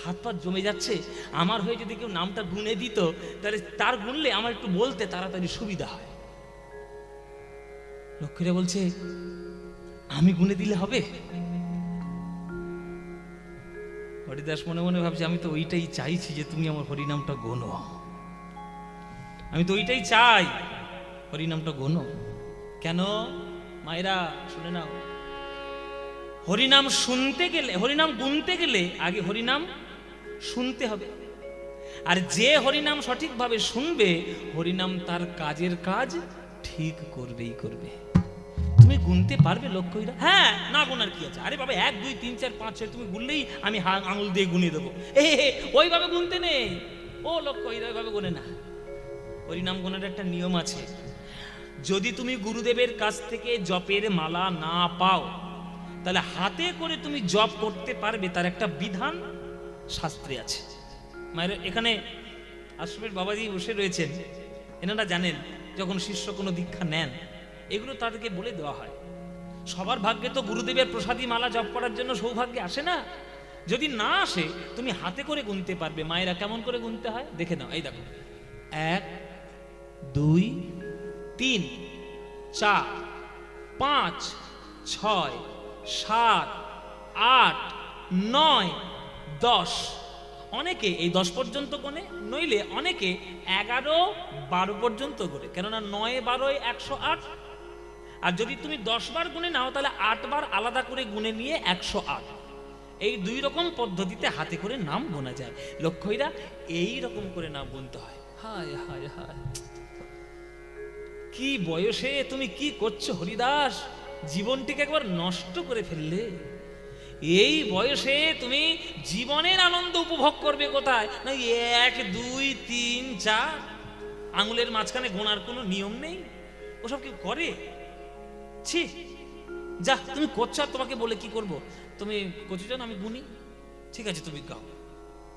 Speaker 1: হাত পা জমে যাচ্ছে। আমার হয়ে যদি কেউ নামটা গুনে দিত তাহলে তার গুনলে আমার একটু বলতে তাড়াতাড়ি সুবিধা হয়। লোকেরা বলছে আমি গুনে দিলে হবে? হরিদাস মনে মনে ভাবছে আমি তো ওইটাই চাইছি যে তুমি আমার হরিনামটা গোনো, আমি তো ওইটাই চাই হরিনামটা গোনো। কেন মায়েরা শুনে নাও, হরিনাম শুনতে গেলে, হরিনাম গুনতে গেলে আগে হরিনাম শুনতে হবে। আর যে হরিনাম সঠিকভাবে শুনবে হরিনাম তার কাজের কাজ ঠিক করবেই করবে। তুমি গুনতে পারবে লক্ষ্যইরা? হ্যাঁ, না গোনার কি আছে? আরে বাবা 1 2 3 4 5 6 তুমি গুনলেই আমি আঙুল দিয়ে গুনিয়ে দেবো। ওইভাবে গুনতে নেই, ও লক্ষ্যইরা ওইভাবে গুনে না। হরিনাম গোনার একটা নিয়ম আছে। যদি তুমি গুরুদেবের কাছ থেকে জপের মালা না পাও তাহলে হাতে করে তুমি জপ করতে পারবে, তার একটা বিধান শাস্ত্রে আছে। মায়ের এখানে আশ্রমের বাবাজি বসে রয়েছেন, এনারা জানেন যখন শিষ্য কোনো দীক্ষা নেন এগুলো তাদেরকে বলে দেওয়া হয়। সবার ভাগ্যে তো গুরুদেবের প্রসাদী মালা জপ করার জন্য সৌভাগ্যে আসে না। যদি না আসে তুমি হাতে করে গুনতে পারবে। মায়েরা কেমন করে গুনতে হয় দেখে নাও। এই দেখো 1 2 3 4 5 6 7 8 9 10। অনেকে এই 10 পর্যন্ত গোনে, নইলে অনেকে 11 12 পর্যন্ত গোনে, কেননা 9 12 108। আর যদি তুমি 10 বার গুনে নাও তাহলে 8 বার আলাদা করে গুনে নিয়ে 108। এই 2 রকম পদ্ধতিতে হাতে করে নাম গোনা যায়। লক্ষ্যইরা এই রকম করে নাম গুনতে হয়। হায় হায় হায়, কি বয়সে তুমি কি করছো হরিদাস, জীবনটিকে একবার নষ্ট করে ফেললে। এই বয়সে তুমি জীবনের আনন্দ উপভোগ করবে কোথায়? না 1 2 3 4 আঙুলের মাঝখানে গোনার কোনো নিয়ম নেই। ওসব কি করে? ছি, যা তুমি করছো, আর তোমাকে বলে কি করব? তুমি কচু জান আমি গুনি, ঠিক আছে তুমি গাও,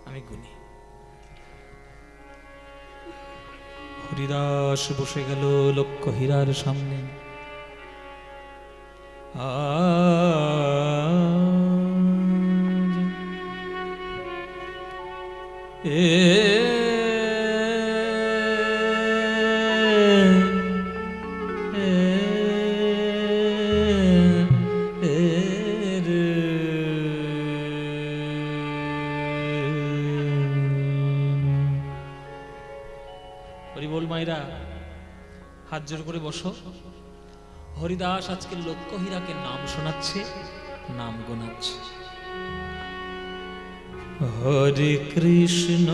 Speaker 1: আমি গুনি। হরিদাস বসে গেল লক্ষ্য হীরার সামনে। হরিবোল মাইরা, হাত জোর করে বসো। হরিদাস আজকে লক্ষ্য হীরাকে নাম শোনাচ্ছে, নাম গোনাচ্ছে। হরে কৃষ্ণ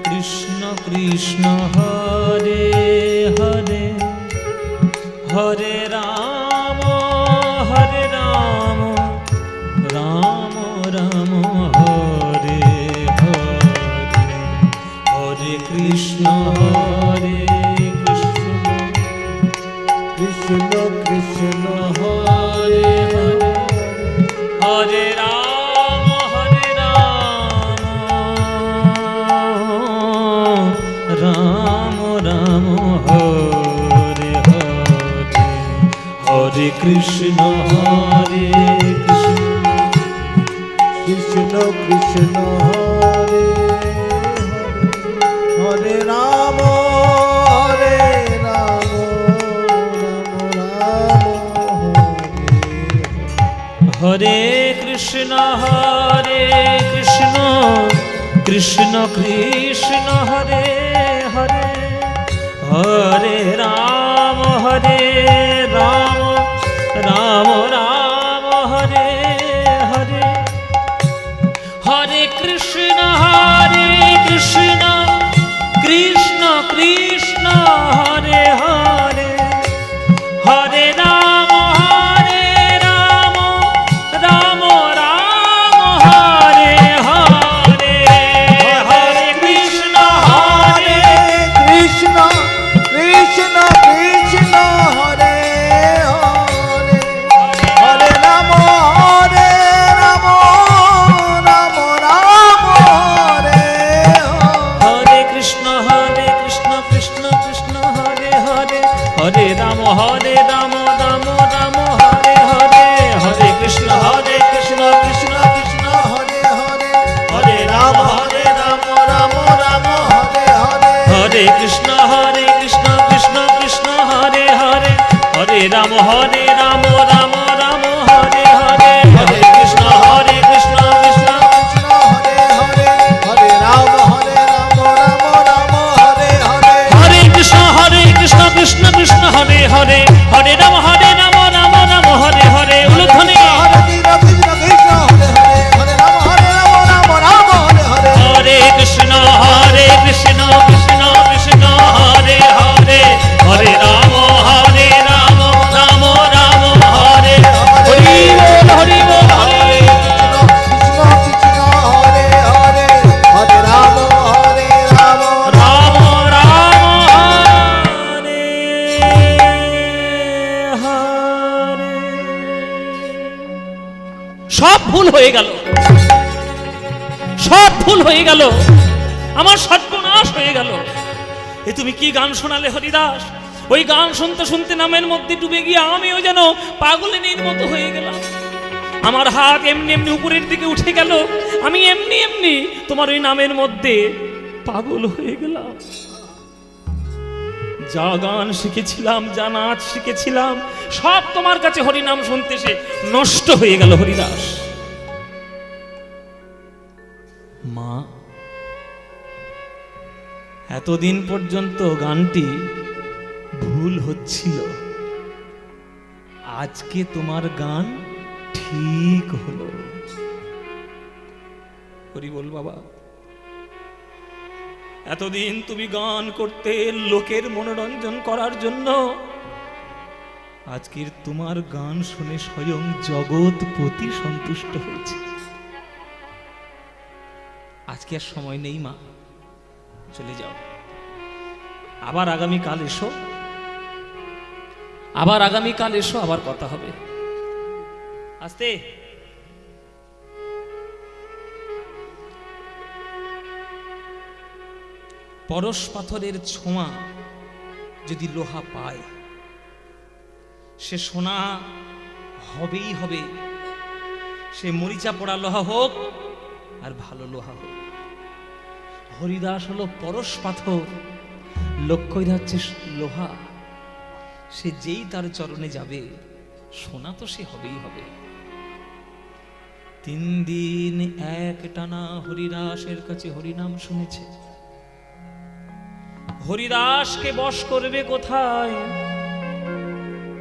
Speaker 1: কৃষ্ণ কৃষ্ণ হরে হরে, হরে রাম রাম রাম হরে হরে, হরে কৃষ্ণ কৃষ্ণ কৃষ্ণ হরে হরে, হরে রাম রাম রাম হরে হরে, হরে কৃষ্ণ কৃষ্ণ কৃষ্ণ হরে হরে, রাম রাম হরে কৃষ্ণ কৃষ্ণ কৃষ্ণ হরে হরে, হরে রাম রাম রাম হরে হরে, হরে কৃষ্ণ কৃষ্ণ কৃষ্ণ হরে হরে, হরে রাম রাম রাম হরে হরে, হরে কৃষ্ণ
Speaker 2: কৃষ্ণ কৃষ্ণ কৃষ্ণ হরে হরে, হরে রাম রাম রাম হরে
Speaker 1: হরে কৃষ্ণ কৃষ্ণ কৃষ্ণ হরে হরে, হরে রাম রাম রাম হরে হরে, হরে কৃষ্ণ কৃষ্ণ কৃষ্ণ
Speaker 2: হরে হরে, হরে রাম রাম রাম হরে হরে,
Speaker 1: হরে কৃষ্ণ কৃষ্ণ কৃষ্ণ হরে হরে, হরে রাম রাম রাম হরে হরে, হরে কৃষ্ণ কৃষ্ণ
Speaker 2: কৃষ্ণ হরে হরে, হরে রাম রাম হরে হরে,
Speaker 1: হরে কৃষ্ণ কৃষ্ণ কৃষ্ণ হরে হরে, হরে রাম রাম হরে হরে। উলুধ্বনি
Speaker 2: হরে কৃষ্ণ কৃষ্ণ হরে হরে, হরে রাম রাম হরে হরে,
Speaker 1: হরে কৃষ্ণ কৃষ্ণ কৃষ্ণ হরে হরে, হরে রাম রাম রাম হরে হরি বল হরি বল হরি।
Speaker 2: কৃষ্ণ কৃষ্ণ হরে হরে, হরে রাম রাম
Speaker 1: রাম রাম হরে হরে। সব ভুল হয়ে গেল, সব ভুল হয়ে গেল, আমার সর্বনাশ হয়ে গেল। এ তুমি কি গান শোনালে হরিদাস? ওই গান শুনতে শুনতে নামের মধ্যে ডুবে গিয়ে আমিও যেন পাগলিনীর মতো হয়ে গেলাম। আমার হাত এমনি এমনি উপরের দিকে উঠে গেল, আমি এমনি এমনি তোমার ওই নামের মধ্যে পাগল হয়ে গেলাম। যা গান শিখেছিলাম, যা নাচ শিখেছিলাম, সব তোমার কাছে হরিনাম শুনতে সে নষ্ট হয়ে গেল হরিদাস। মা, এতদিন পর্যন্ত গানটি ভুল হচ্ছিল, আজকে তোমার গান ঠিক হলো। হরি বল বাবা। এতদিন তুমি গান করতে লোকের মনোরঞ্জন করার জন্য, আজকের তোমার গান শুনে স্বয়ং জগৎপতি সন্তুষ্ট হয়েছে। আজকে আর সময় নেই মা, চলে যাও। আবার আগামীকাল এসো, আবার আগামীকাল এসো, আবার কথা হবে। আস্তে। পরশ পাথরের ছোঁয়া যদি লোহা পায়, সে সোনা হবেই হবে। সে মরিচা পোড়া লোহা হোক আর ভালো লোহা হোক। হরিদাস হলো পরশ পাথর, লক্ষ্যই হচ্ছে লোহা। সে যেই তার চরণে যাবে, সোনা তো সে হবেই হবে। 3 দিন এক টানা হরিদাসের কাছে হরিনাম শুনেছে। হরিদাসকে বশ করবে কোথায়?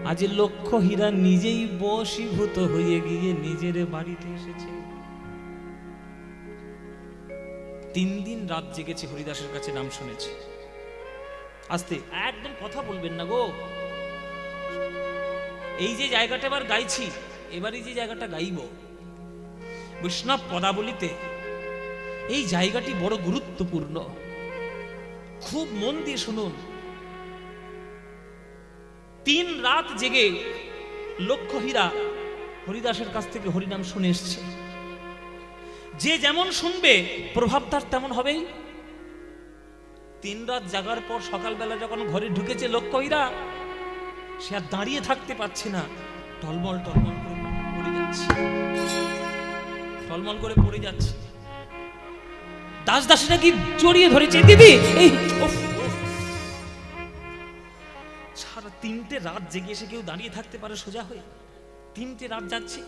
Speaker 1: আজ লক্ষ্য হীরা নিজেই বশীভূত হয়ে গিয়ে নিজের বাড়িতে এসেছে। 3 দিন রাত জেগেছে, হরিদাসের কাছে নাম শুনেছে। আস্তে, একদম কথা বলবেন না গো। এই যে জায়গাটা এবার গাইছি, এবারে যে জায়গাটা গাইব বৈষ্ণব পদাবলিতে, এই জায়গাটি বড় গুরুত্বপূর্ণ। খুব মন দিয়ে শুনুন। 3 রাত জেগে লক্ষ্য হীরা হরিদাসের কাছ থেকে হরিনাম শুনে এসছে। যে যেমন শুনবে প্রভাব তার তেমন হবেই। 3 রাত জাগার পর সকালবেলা যখন ঘরে ঢুকেছে লক্ষ্য হীরা, সে আর দাঁড়িয়ে থাকতে পারছে না, টলমল টলমল করে পড়ে যাচ্ছে, টলমল করে পড়ে যাচ্ছে। দাস দাসীরা কি জড়িয়ে ধরেছে, দিদি এই সারা 3টে রাত জেগে এসে কেউ দাঁড়িয়ে থাকতে পারে সোজা হয়ে? 3টে রাত যাচ্ছে,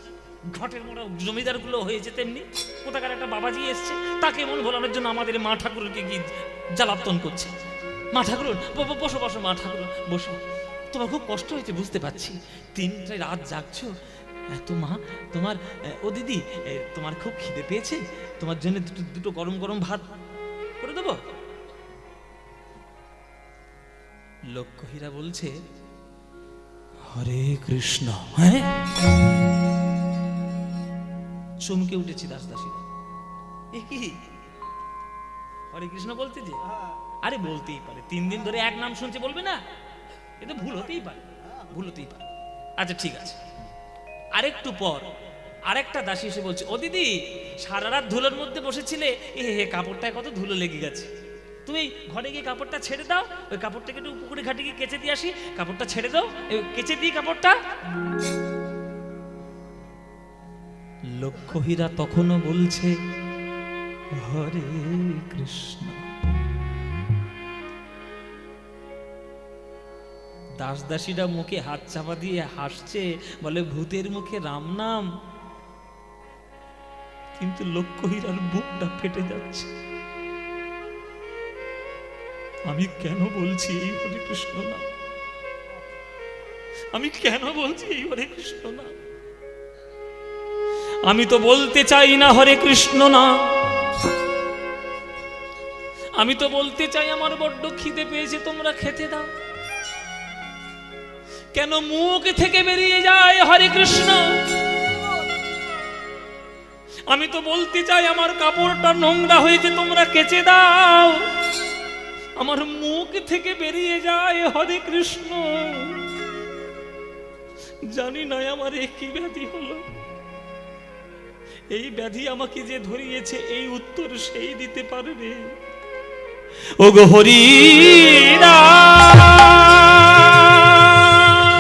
Speaker 1: ঘটের মোড়া জমিদার গুলো হয়েছে তেমনি। কোথাকার একটা বাবাজি এসছে, তাকে মন ভোলানোর জন্য আমাদের মা ঠাকুরকে কি জ্বালাতন করছে। মা ঠাকুর বসো বসো, মা ঠাকুর বসো, তোমার খুব কষ্ট হয়েছে বুঝতে পারছি, 3টে রাত জাগছো। এত মা তোমার, ও দিদি তোমার খুব খিদে পেয়েছে, তোমার জন্য দুটো গরম গরম ভাত করে দেবো। লক্ষ্য হীরা বলছে, হরে কৃষ্ণ। হ্যাঁ, চমকে উঠেছি দাস দাসীরা। এ কি হরে কৃষ্ণ বলতে যে? আরে বলতেই পারে, 3 দিন ধরে এক নাম শুনছে, বলবে না? এটা ভুল হতেই পারে, ভুল হতেই পারে। আচ্ছা ঠিক আছে। আরেকটু পর আরেকটা দাসী এসে বলছে, ও দিদি সারা রাত ধুলোর মধ্যে বসেছিলে, হে কাপড়টায় কত ধুলো লেগে গেছে, তুমি ঘরে গিয়ে কাপড়টা ছেড়ে দাও, ওই কাপড়টাকে একটু পুকুরে ঘাটে গিয়ে কেচে দিয়ে আসি, কাপড়টা ছেড়ে দাও, কেচে দিই কাপড়টা। লক্ষ্য হীরা তখনও বলছে হরে কৃষ্ণ। দাস দাসীরা মুখে হাত চাপা দিয়ে হাসছে, বলে ভূতের মুখে রাম নাম। কিন্তু লক্ষ্য হীরার বুকটা ফেটে যাচ্ছে। আমি কেন বলছি এই হরে কৃষ্ণ নাম? আমি কেন বলছি এই হরে কৃষ্ণ নাম? আমি তো বলতে চাই না হরে কৃষ্ণ নাম, আমি তো বলতে চাই আমার বড্ড খিদে পেয়েছে, তোমরা খেতে দাও। কেন মুখ থেকে বেরিয়ে যায় হরে কৃষ্ণ? আমি তো বলতে চাই আমার কাপড়টা নোংরা হয়েছে, তোমরা কেচে দাও। আমার মুখ থেকে বেরিয়ে যায় হরে কৃষ্ণ। জানি না আমার কি ব্যাধি হলো, এই ব্যাধি আমাকে যে ধরিয়েছে এই উত্তর সেই দিতে পারবে। ওগো হরিদা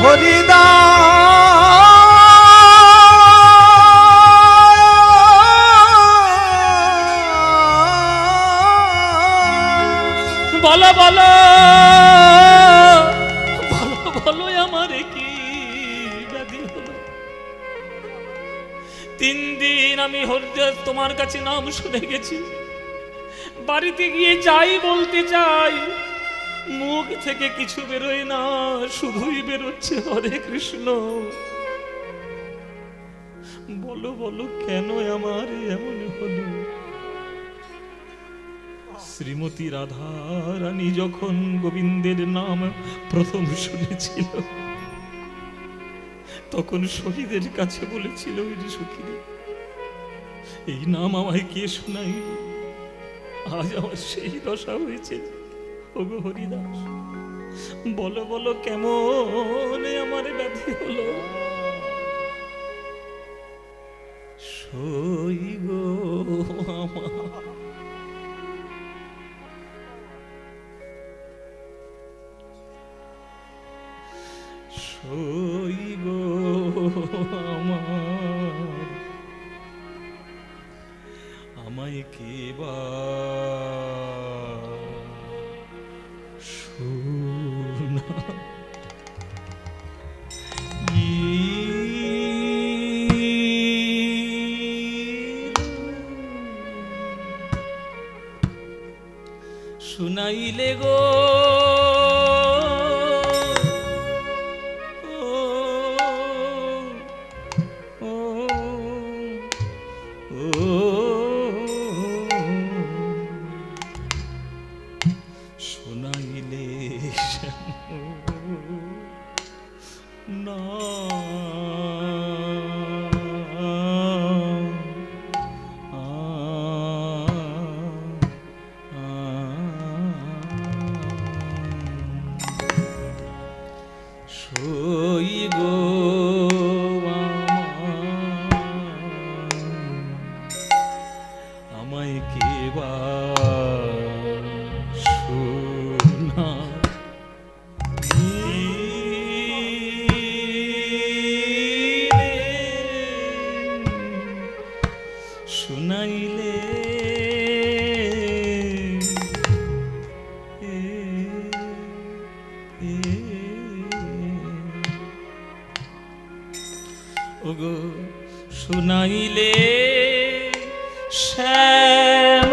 Speaker 2: হরিদাস
Speaker 1: বলো বলো বলো আমার কি ব্যাধি হলো। 3 দিন আমি হরিদাস তোমার কাছে নাম শুনে গেছি, বাড়িতে গিয়ে যাই বলতে চাই, মুখ থেকে কিছু বেরোয় না, শুধুই বেরোচ্ছে হরে কৃষ্ণ। বলো বলো কেন আমার এমন হলো। শ্রীমতী রাধা রানী যখন গোবিন্দের নাম প্রথম শুনেছিল, তখন শহীদের কাছে বলেছিল, ওই যে সখী, এই নাম আমায় কে শোনাই, আজ আমার সেই দশা হয়েছে। ওগো হরিদাস, বলো বলো কেমন আমার ব্যাধি হলো। সই গো আমার, সই গো আমার, আমায় কে বা শোনা। শুনাইলে গো শুনাইলে না সই গো আমায় কে বা শোনা। শুনাইলে ওগো শুনাইলে শ্যাম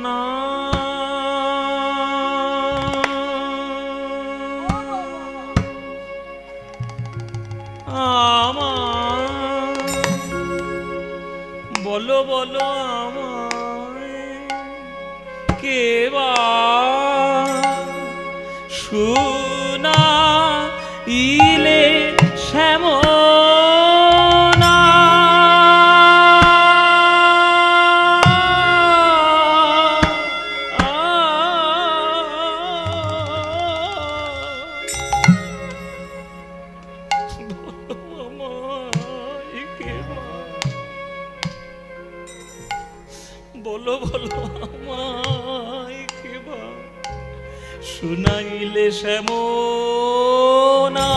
Speaker 1: না আমার, বলো বলো আমায় কে বা শুনাইলে শ্যাম না। বলো বলো আমায় কে বা শুনাইলে শ্যাম না।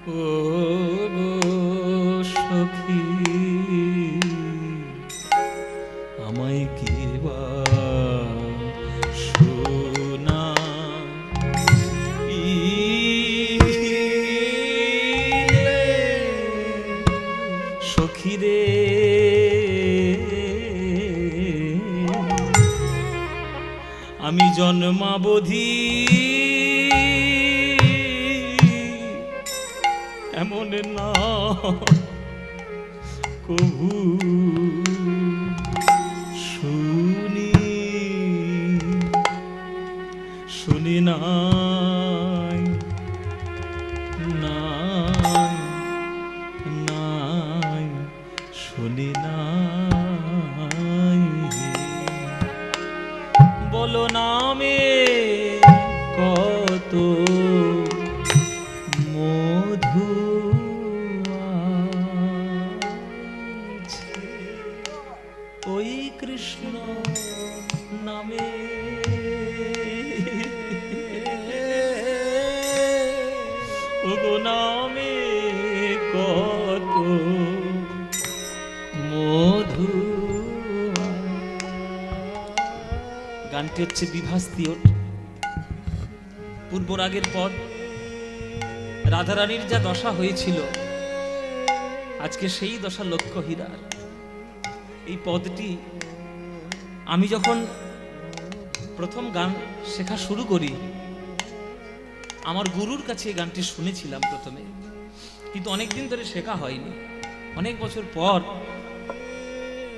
Speaker 1: ও গো সখী, আমায় কে বা সখী রে। আমি জন্মাবধি এমন না কভু শুনি নাই নাই নাই শুনি নাই। বলো নামে কত মধু আছে, ওই কৃষ্ণ নামে গানটি হচ্ছে বিভাস্তিওট। পূর্বরাগের পদ। রাধারানীর যা দশা হয়েছিল, আজকে সেই দশা লক্ষ্য হীরার। এই পদটি আমি যখন প্রথম গান শেখা শুরু করি, আমার গুরুর কাছে এই গানটি শুনেছিলাম প্রথমে, কিন্তু অনেকদিন ধরে শেখা হয়নি। অনেক বছর পর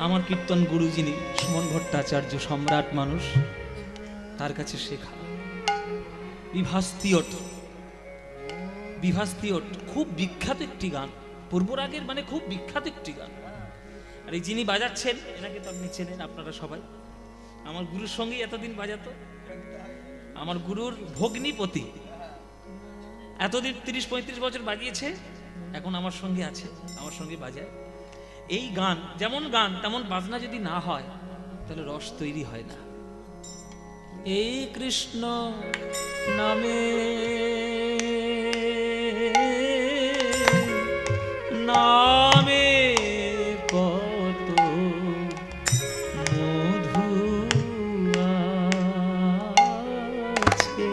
Speaker 1: আমার কীর্তন গুরু, যিনি সুমন ভট্টাচার্য, সম্রাট মানুষ, তার কাছে শেখা বিভাস্তিওট। বিভাস্তিওট খুব বিখ্যাত একটি গান, পূর্বরাগের মানে খুব বিখ্যাত একটি গান। আর এই যিনি বাজাচ্ছেন, এনাকে তো আপনি চেনেন আপনারা সবাই, আমার গুরুর সঙ্গেই এতদিন বাজাতো। আমার গুরুর ভগ্নিপতি, এতদিন 30-35 বছর বাজিয়েছে, এখন আমার সঙ্গে আছে, আমার সঙ্গে বাজায়। এই গান যেমন গান তেমন বাজনা যদি না হয় তাহলে রস তৈরি হয় না। এই কৃষ্ণ নামে নামে কত মধু আছে,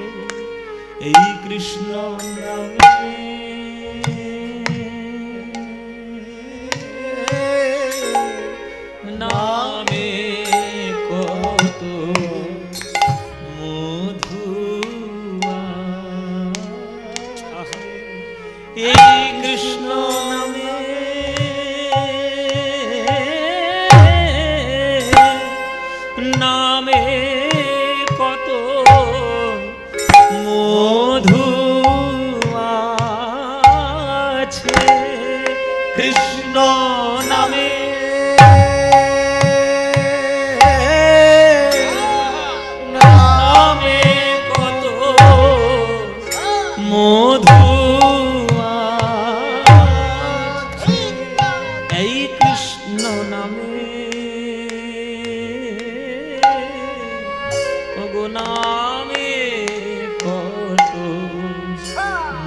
Speaker 1: এই কৃষ্ণ নামে নামে কত মধু আছে, এই কৃষ্ণ নামে নামে কত মধু আছে, কৃষ্ণ নামে নামে কত মধু আছে, এই কৃষ্ণ নামে ওগো নামে কত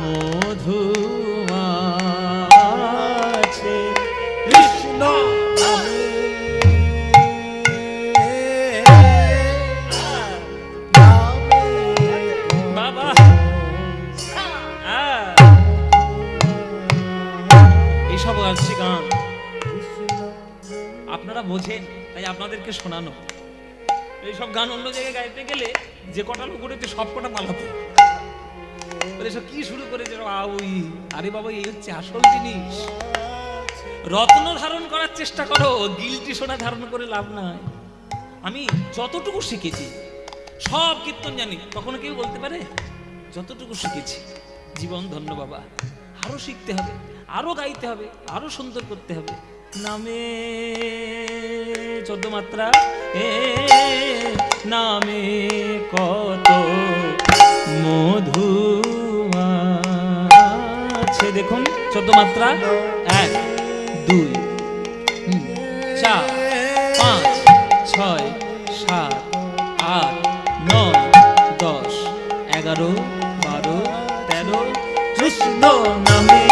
Speaker 1: মধু আছে, কৃষ্ণ নামে বাবা। এইসব আছে গান আপনারা বোঝেন, তাই আপনাদেরকে শোনানো। এইসব গান অন্য জায়গায় গাইতে গেলে যে কটা লোক করেছে সব কটা পালাতো, এসব কি শুরু করেছে ওই। আরে বাবা, এই হচ্ছে আসল জিনিস। রত্ন ধারণ করার চেষ্টা করো, গিলটি সোনা ধারণ করে লাভ নাই। আমি যতটুকু শিখেছি, সব কীর্তন জানি, কখনো কেউ বলতে পারে? যতটুকু শিখেছি, জীবন ধন্য বাবা। আরো শিখতে হবে, আরো গাইতে হবে, আরো সুন্দর করতে হবে। নামে 14 মাত্রা, নামে কত মধু আছে। দেখুন 14 মাত্রা, 1 2 4 5 6 7 8 9 10 11 12 13 কৃষ্ণ নামে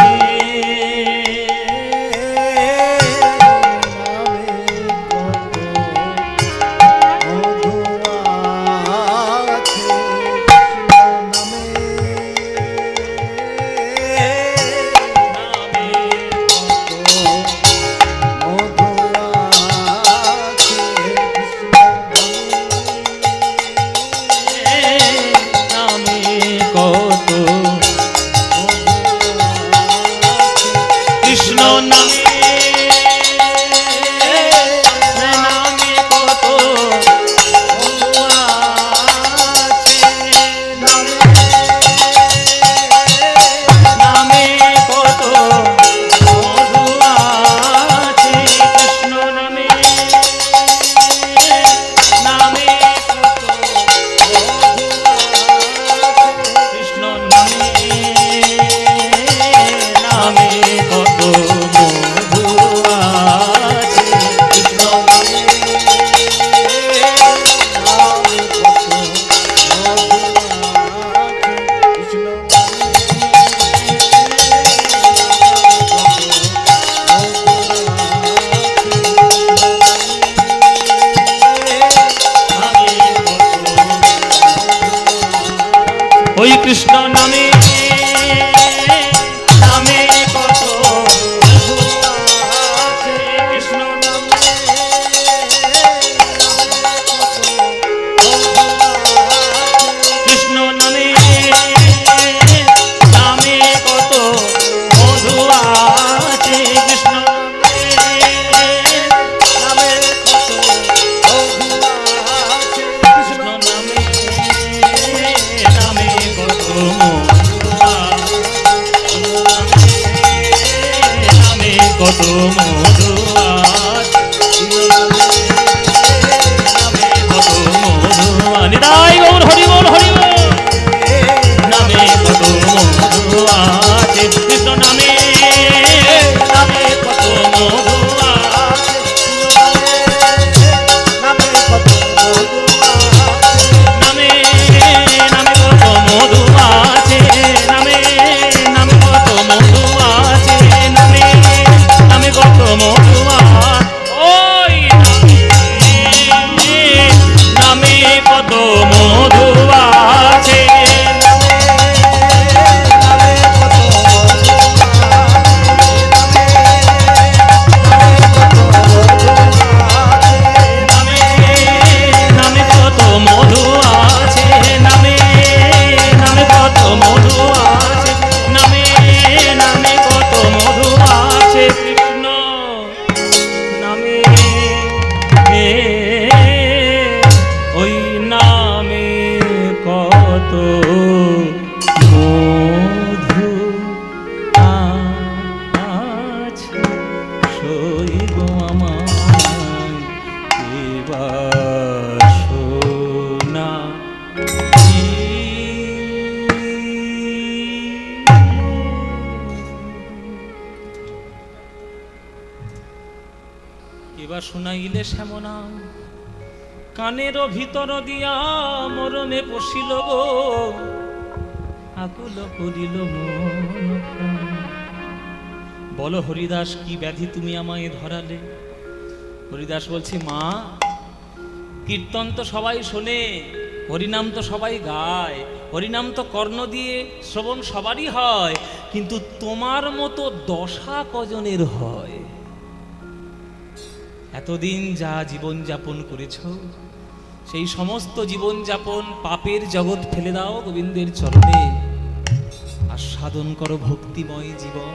Speaker 1: কত কত মধু নিতাই গৌর হরি বল হরি বল। নামে কত মধু আছে কৃষ্ণ নামে, নামে কত মধু আছে,
Speaker 2: নামে কত মধু
Speaker 1: নামে নামে কত মধু আছে, নামে নামে কত মধু আছে, নামে নামে কত মধু আছে, ওই নামে কত মধু আছে, নামে নামে কত মধু আছে, নামে নামে কত মধু আছে, নামে নামে কত মধু আছে, কৃষ্ণ নামে ওই নামে কত মধু আছে, সই গো আমায় এবার শোনা। এবার শোনাইলে শ্যামনা কানের ভিতর দিয়া মরণে পশিল গো, আকুল করিল মন প্রাণ। বলো হরিদাস কি ব্যাধি তুমি আমায় ধরালে? হরিদাস বলছে মা, কীর্তন তো সবাই শোনে, হরিনাম তো সবাই গায়, হরিনাম তো কর্ণ দিয়ে শ্রবণ সবারই হয়, কিন্তু তোমার মতো দশা কজনের হয়? এতদিন যা জীবন যাপন করেছ, সেই সমস্ত জীবন যাপন পাপের জগৎ ফেলে দাও গোবিন্দের চরণে, আর সাধন করো ভক্তিময় জীবন।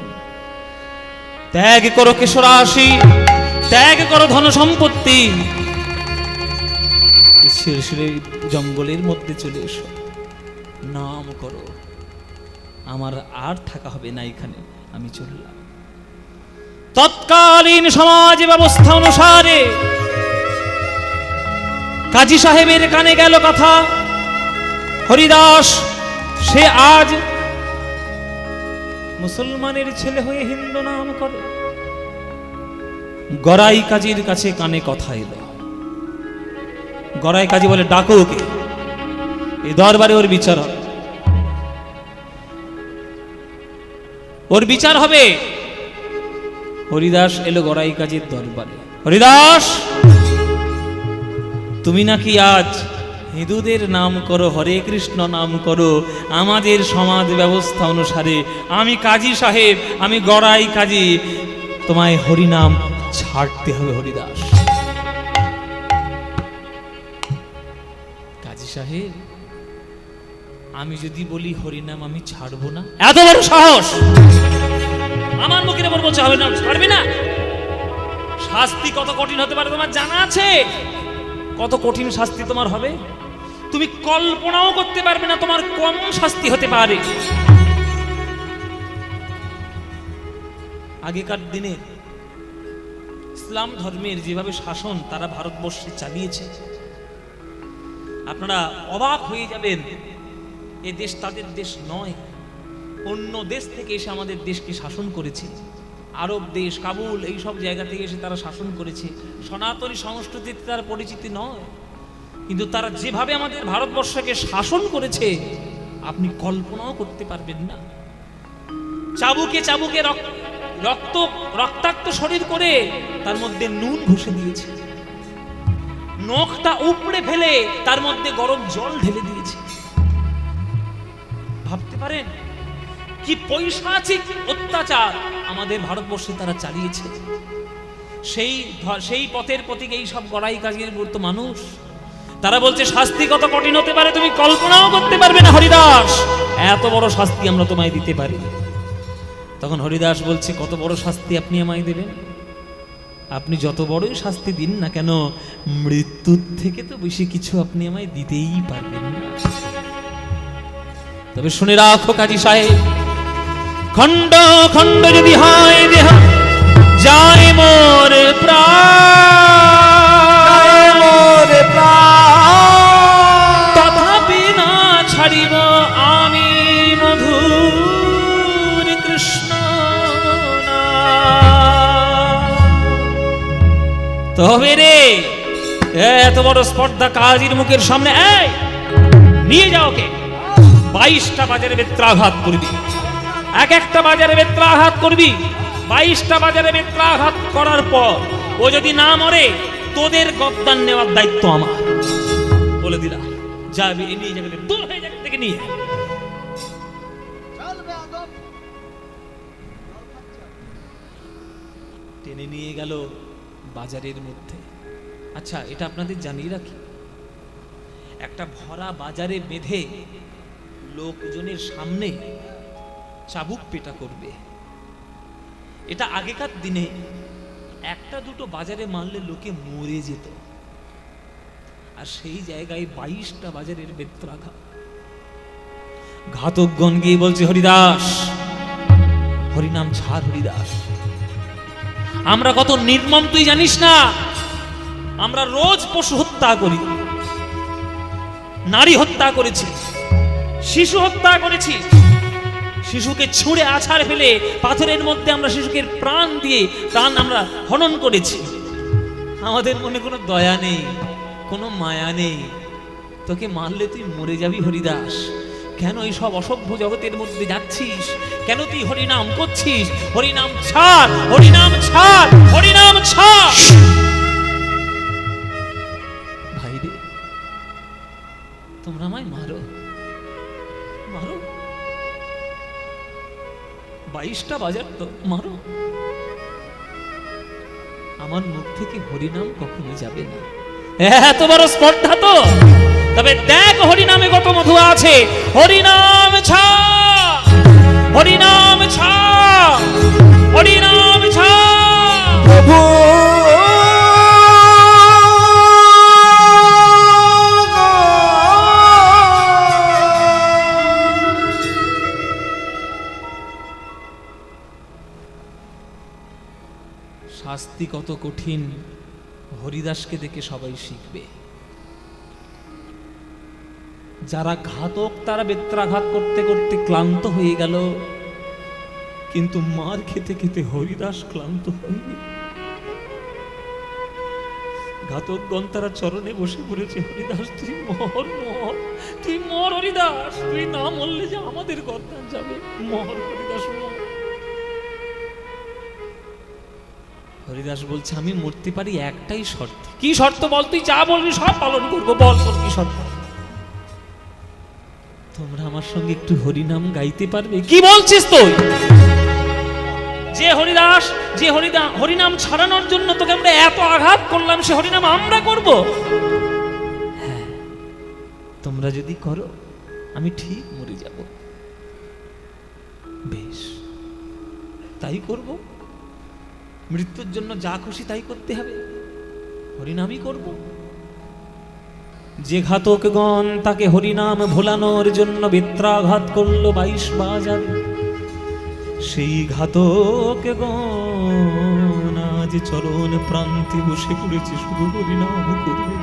Speaker 1: ত্যাগ করো কেশরাশি, ত্যাগ করো ধন সম্পত্তি, ঈশ্বরের জঙ্গলের মধ্যে চলে এসো, নাম করো। আমার আর থাকা হবে না এখানে, আমি চললাম। তৎকালীন সমাজ ব্যবস্থা অনুসারে কাজী সাহেবের কানে গেল কথা, হরিদাস সে আজ মুসলমানের ছেলে হয়ে হিন্দু নাম করে। গড়াই কাজীর কাছে কানে কথা এলো। গড়াই কাজী বলে ডাকো ওকে, এই দরবারে ওর বিচার হবে, ওর বিচার হবে। হরিদাস এলো গড়াই কাজীর দরবারে। হরিদাস, তুমি নাকি আজ হিন্দুদের নাম করো, হরে কৃষ্ণ নাম করো, আমাদের সমাজ ব্যবস্থা অনুসারে আমি কাজী সাহেব, আমি গড়াই কাজী, তোমায় হরিনাম ছাড়তে হবে। হরিদাস, কাজী সাহেব আমি যদি বলি হরিনাম আমি ছাড়বো না, এত বড় সাহস আমার মুখের উপর বলছে হরিনাম ছাড়বে না? শাস্তি কত কঠিন হতে পারে তোমার জানা আছে? কত কঠিন শাস্তি তোমার হবে তুমি কল্পনাও করতে পারবে না, তোমার কম শাস্তি হতে পারে। আগেকার দিনে ইসলাম ধর্মের যেভাবে শাসন তারা ভারতবর্ষে চালিয়েছে, আপনারা অবাক হয়ে যাবেন। এ দেশ তাদের দেশ নয়, অন্য দেশ থেকে এসে আমাদের দেশকে শাসন করেছে। আরব দেশ, কাবুল, এই সব জায়গা থেকে এসে তারা শাসন করেছে। সনাতনী সংস্কৃতিতে তার পরিচিতি নয়, কিন্তু তারা যেভাবে আমাদের ভারতবর্ষকে শাসন করেছে আপনি কল্পনাও করতে পারবেন না। চাবুকে চাবুকে রক্তাক্ত শরীর করে তার মধ্যে নুন ঘষে দিয়েছে, নখটা উপড়ে ফেলে তার মধ্যে গরম জল ঢেলে দিয়েছে। ভাবতে পারেন কি পৈশাচিক অত্যাচার আমাদের ভারতবর্ষে তারা চালিয়েছে। সেই পথের প্রতীক এই সব গড়াই কাজের মূর্ত মানুষ। তারা বলছে শাস্তি কত কঠিন হতে পারে তুমি কল্পনাও করতে পারবে না হরিদাস, এত বড় শাস্তি আমরা তোমায় দিতে পারি। তখন হরিদাস বলছে কত বড় শাস্তি আপনি আমায় দেবেন? আপনি যত বড়ই শাস্তি দিন না কেন, মৃত্যুর থেকে তো বেশি কিছু আপনি আমায় দিতেই পারবেন না। তবে শুনে রাখো কাজী সাহেব, খণ্ড খণ্ড যদি হয় দেহ, যা তবে রে এত বড় স্পর্ধা কাজীর মুখের সামনে, এই নিয়ে যাও ওকে। 22টা বাজারে বেত্রাঘাত করবি, এক একটা বাজারে বেত্রাঘাত করবি। 22টা বাজারে বেত্রাঘাত করার পর ও যদি না মরে, তোদের গদ্দান নেওয়ার দায়িত্ব আমার। বলে দিলাম, যাবি নিয়ে যাবে, দূর হয়ে যাবে থেকে নিয়ে। টেনে নিয়ে গেল বাজারের মধ্যে। আচ্ছা, এটা আপনাদের জানিয়ে রাখি, একটা ভরা বাজারে বেঁধে লোকজনের সামনে চাবুক পেটা করবে, এটা আগেকার দিনে একটা দুটো বাজারে মারলে লোকে মরে যেত, আর সেই জায়গায় 22টা বাজারের বেত্রাঘাত। ঘাতকগণ গিয়ে বলছে, হরিদাস, হরিনাম ছাড় হরিদাস, আমরা কত নির্মম তুই জানিস না? আমরা রোজ পশু হত্যা করি, নারী হত্যা করেছি, শিশু হত্যা করেছি, শিশুকে ছুঁড়ে আছাড় ফেলে পাথরের মধ্যে আমরা শিশুকে প্রাণ দিয়ে প্রাণ আমরা হনন করেছি। আমাদের মনে কোনো দয়া নেই, কোনো মায়া নেই। তোকে মারলে তুই মরে যাবি হরিদাস, কেন এই সব অসভ্য জগতের মধ্যে যাচ্ছিস? কেন তুই হরিনাম করছিস? হরিনাম ছাড়, হরিনাম ছাড়, হরিনাম ছাড়। ভাই রে, তোমরা আমায় মারো, মারো, 22টা বাজার তো মারো, আমার মুখ থেকে হরিনাম কখনো যাবে না। এত বড় স্পর্ধা তো, তবে দেখ হরিনামে কত মধু আছে। হরিনাম ছাড়, হরিনাম ছাড়, হরিনাম ছাড়।
Speaker 2: প্রভু
Speaker 1: শাস্তি কত কঠিন, হরিদাসকে দেখে সবাই শিখবে। যারা ঘাতক তারা বেত্রাঘাত করতে করতে ক্লান্ত হয়ে গেল, কিন্তু মার খেতে খেতে হরিদাস ক্লান্ত হয়নি। ঘাতকগণ তারা চরণে বসে পড়েছে, হরিদাস তুই মর, মর, তুই মর হরিদাস, তুই না মরলে যে আমাদের গর্দান যাবে, মর হরিদাস মর। হরিদাস বলছে, আমি মরতে পারি একটাই শর্ত। কি শর্ত বল? তুই যা বলবি সব পালন করবো, বল তোর কি শর্ত? তোমরা আমার সঙ্গে একটু হরিনাম গাইতে পারবে? কি বলছিস তুই? যে হরিদাস, যে হরিনাম ছাড়ানোর জন্য তোকে আমরা এত আঘাত করলাম, সে হরিনাম আমরা করব? হ্যাঁ, তোমরা যদি করো আমি ঠিক মরে যাব। বেশ, তাই করব। মৃত্যুর জন্য যা খুশি তাই করতে হবে, হরিনামই করব। যে ঘাতকগণ তাকে হরিনাম ভোলানোর জন্য বেত্রাঘাত করলো 22 বাজারে, সেই ঘাতকগণ আজ চরণ প্রান্তে বসে পড়েছে, শুধু হরিনাম করবে।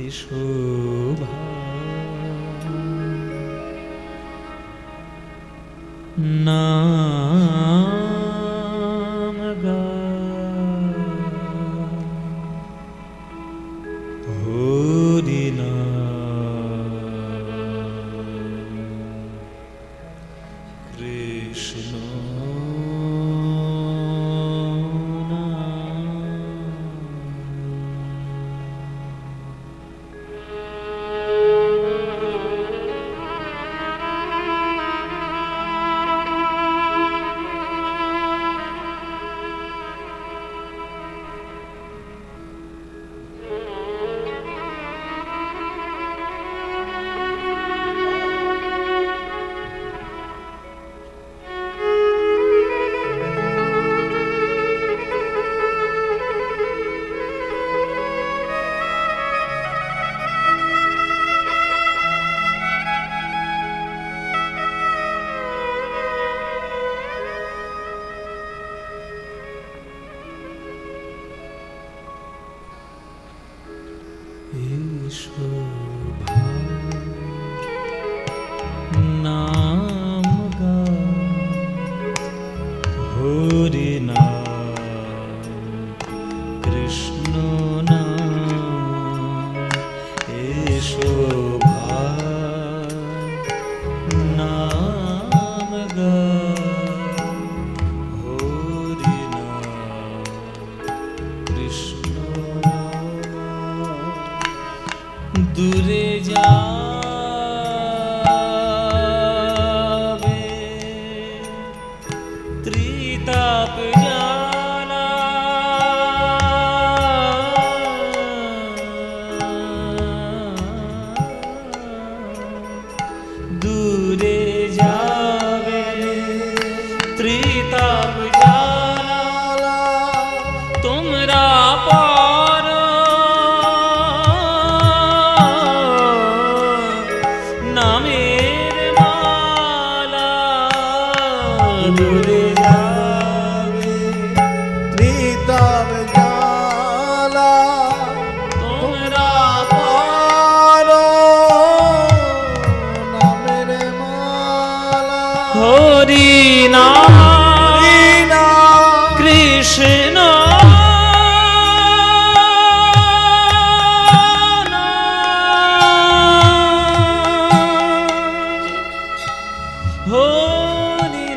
Speaker 1: এসো নাম গা কৃষ্ণ ত্রিতাপ জ্বালা দূরে যাবে ত্রিতাপ জ্বালা তোমরা পার নামের মালা দূরে যাবে
Speaker 2: ত্রিতাপ জ্বালা
Speaker 1: তোমরা
Speaker 2: পারো নামের মালা
Speaker 1: হরি নাম
Speaker 2: হরিনা
Speaker 1: কৃষ্ণ হরি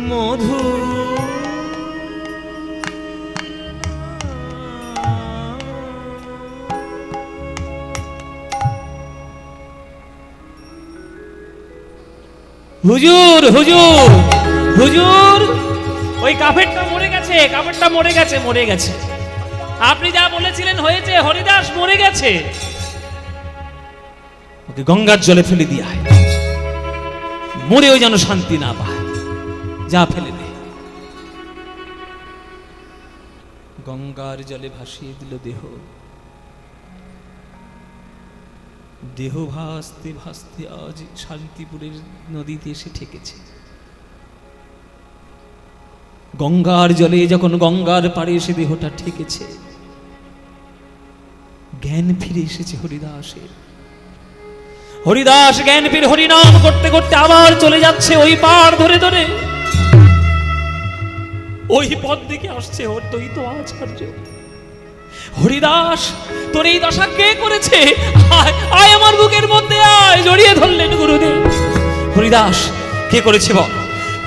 Speaker 1: মধু হুজুর হুজুর হুজুর ওই কাফেরটা মরে গেছে, কাফেরটা মরে গেছে, মরে গেছে। আপনি যা বলেছিলেন হয়েছে, হরিদাস মরে গেছে। ওকে গঙ্গার জলে ফেলে দিয়ে আয়, মরেও যেন শান্তি না পায়। যা ফেলে দে। গঙ্গার জলে ভাসিয়ে দিল দেহ। দেহ ভাসতে ভাসতে আজ শান্তিপুরের নদীতে এসে ঠেকেছে। গঙ্গার জলে যখন গঙ্গার পাড়ে এসে দেহটা ঠেকেছে, জ্ঞান ফিরে এসেছে হরিদাসের। হরিদাস জ্ঞান ফিরে হরিনাম করতে করতে আবার চলে যাচ্ছে ওই পাড় ধরে ধরে। ওই পথ দিকে আসছে অদ্বৈত আচার্য। হরিদাস, তোর এই দশা কে করেছে? আয় আয় আমার বুকের মধ্যে আয়। জড়িয়ে ধরলেন গুরুদেব। হরিদাস, কে করেছে বল?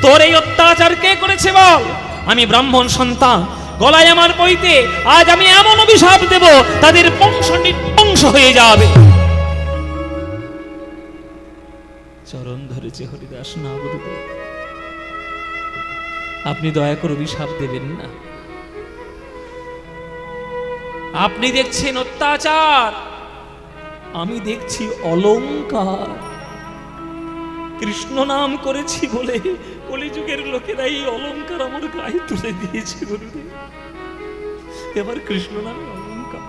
Speaker 1: তোর এই অত্যাচার কে করেছে বল? আমি ব্রাহ্মণ সন্তান, গলায় আমার বইতে আজ আমি এমন অভিশাপ দেব তাদের বংশ নির্বংশ হয়ে যাবে। চরণ ধরেছে হরিদাস। না গুরুদেব, আপনি দয়া করে অভিশাপ দেবেন না। আপনি দেখছেন অত্যাচার, আমি দেখছি অলংকার। কৃষ্ণ নাম করেছি বলে কলিযুগের লোকেরা এই অলংকার আমার গায়ে তুলে দিয়েছে গুরুদেব। এবার কৃষ্ণ নামে অলংকার।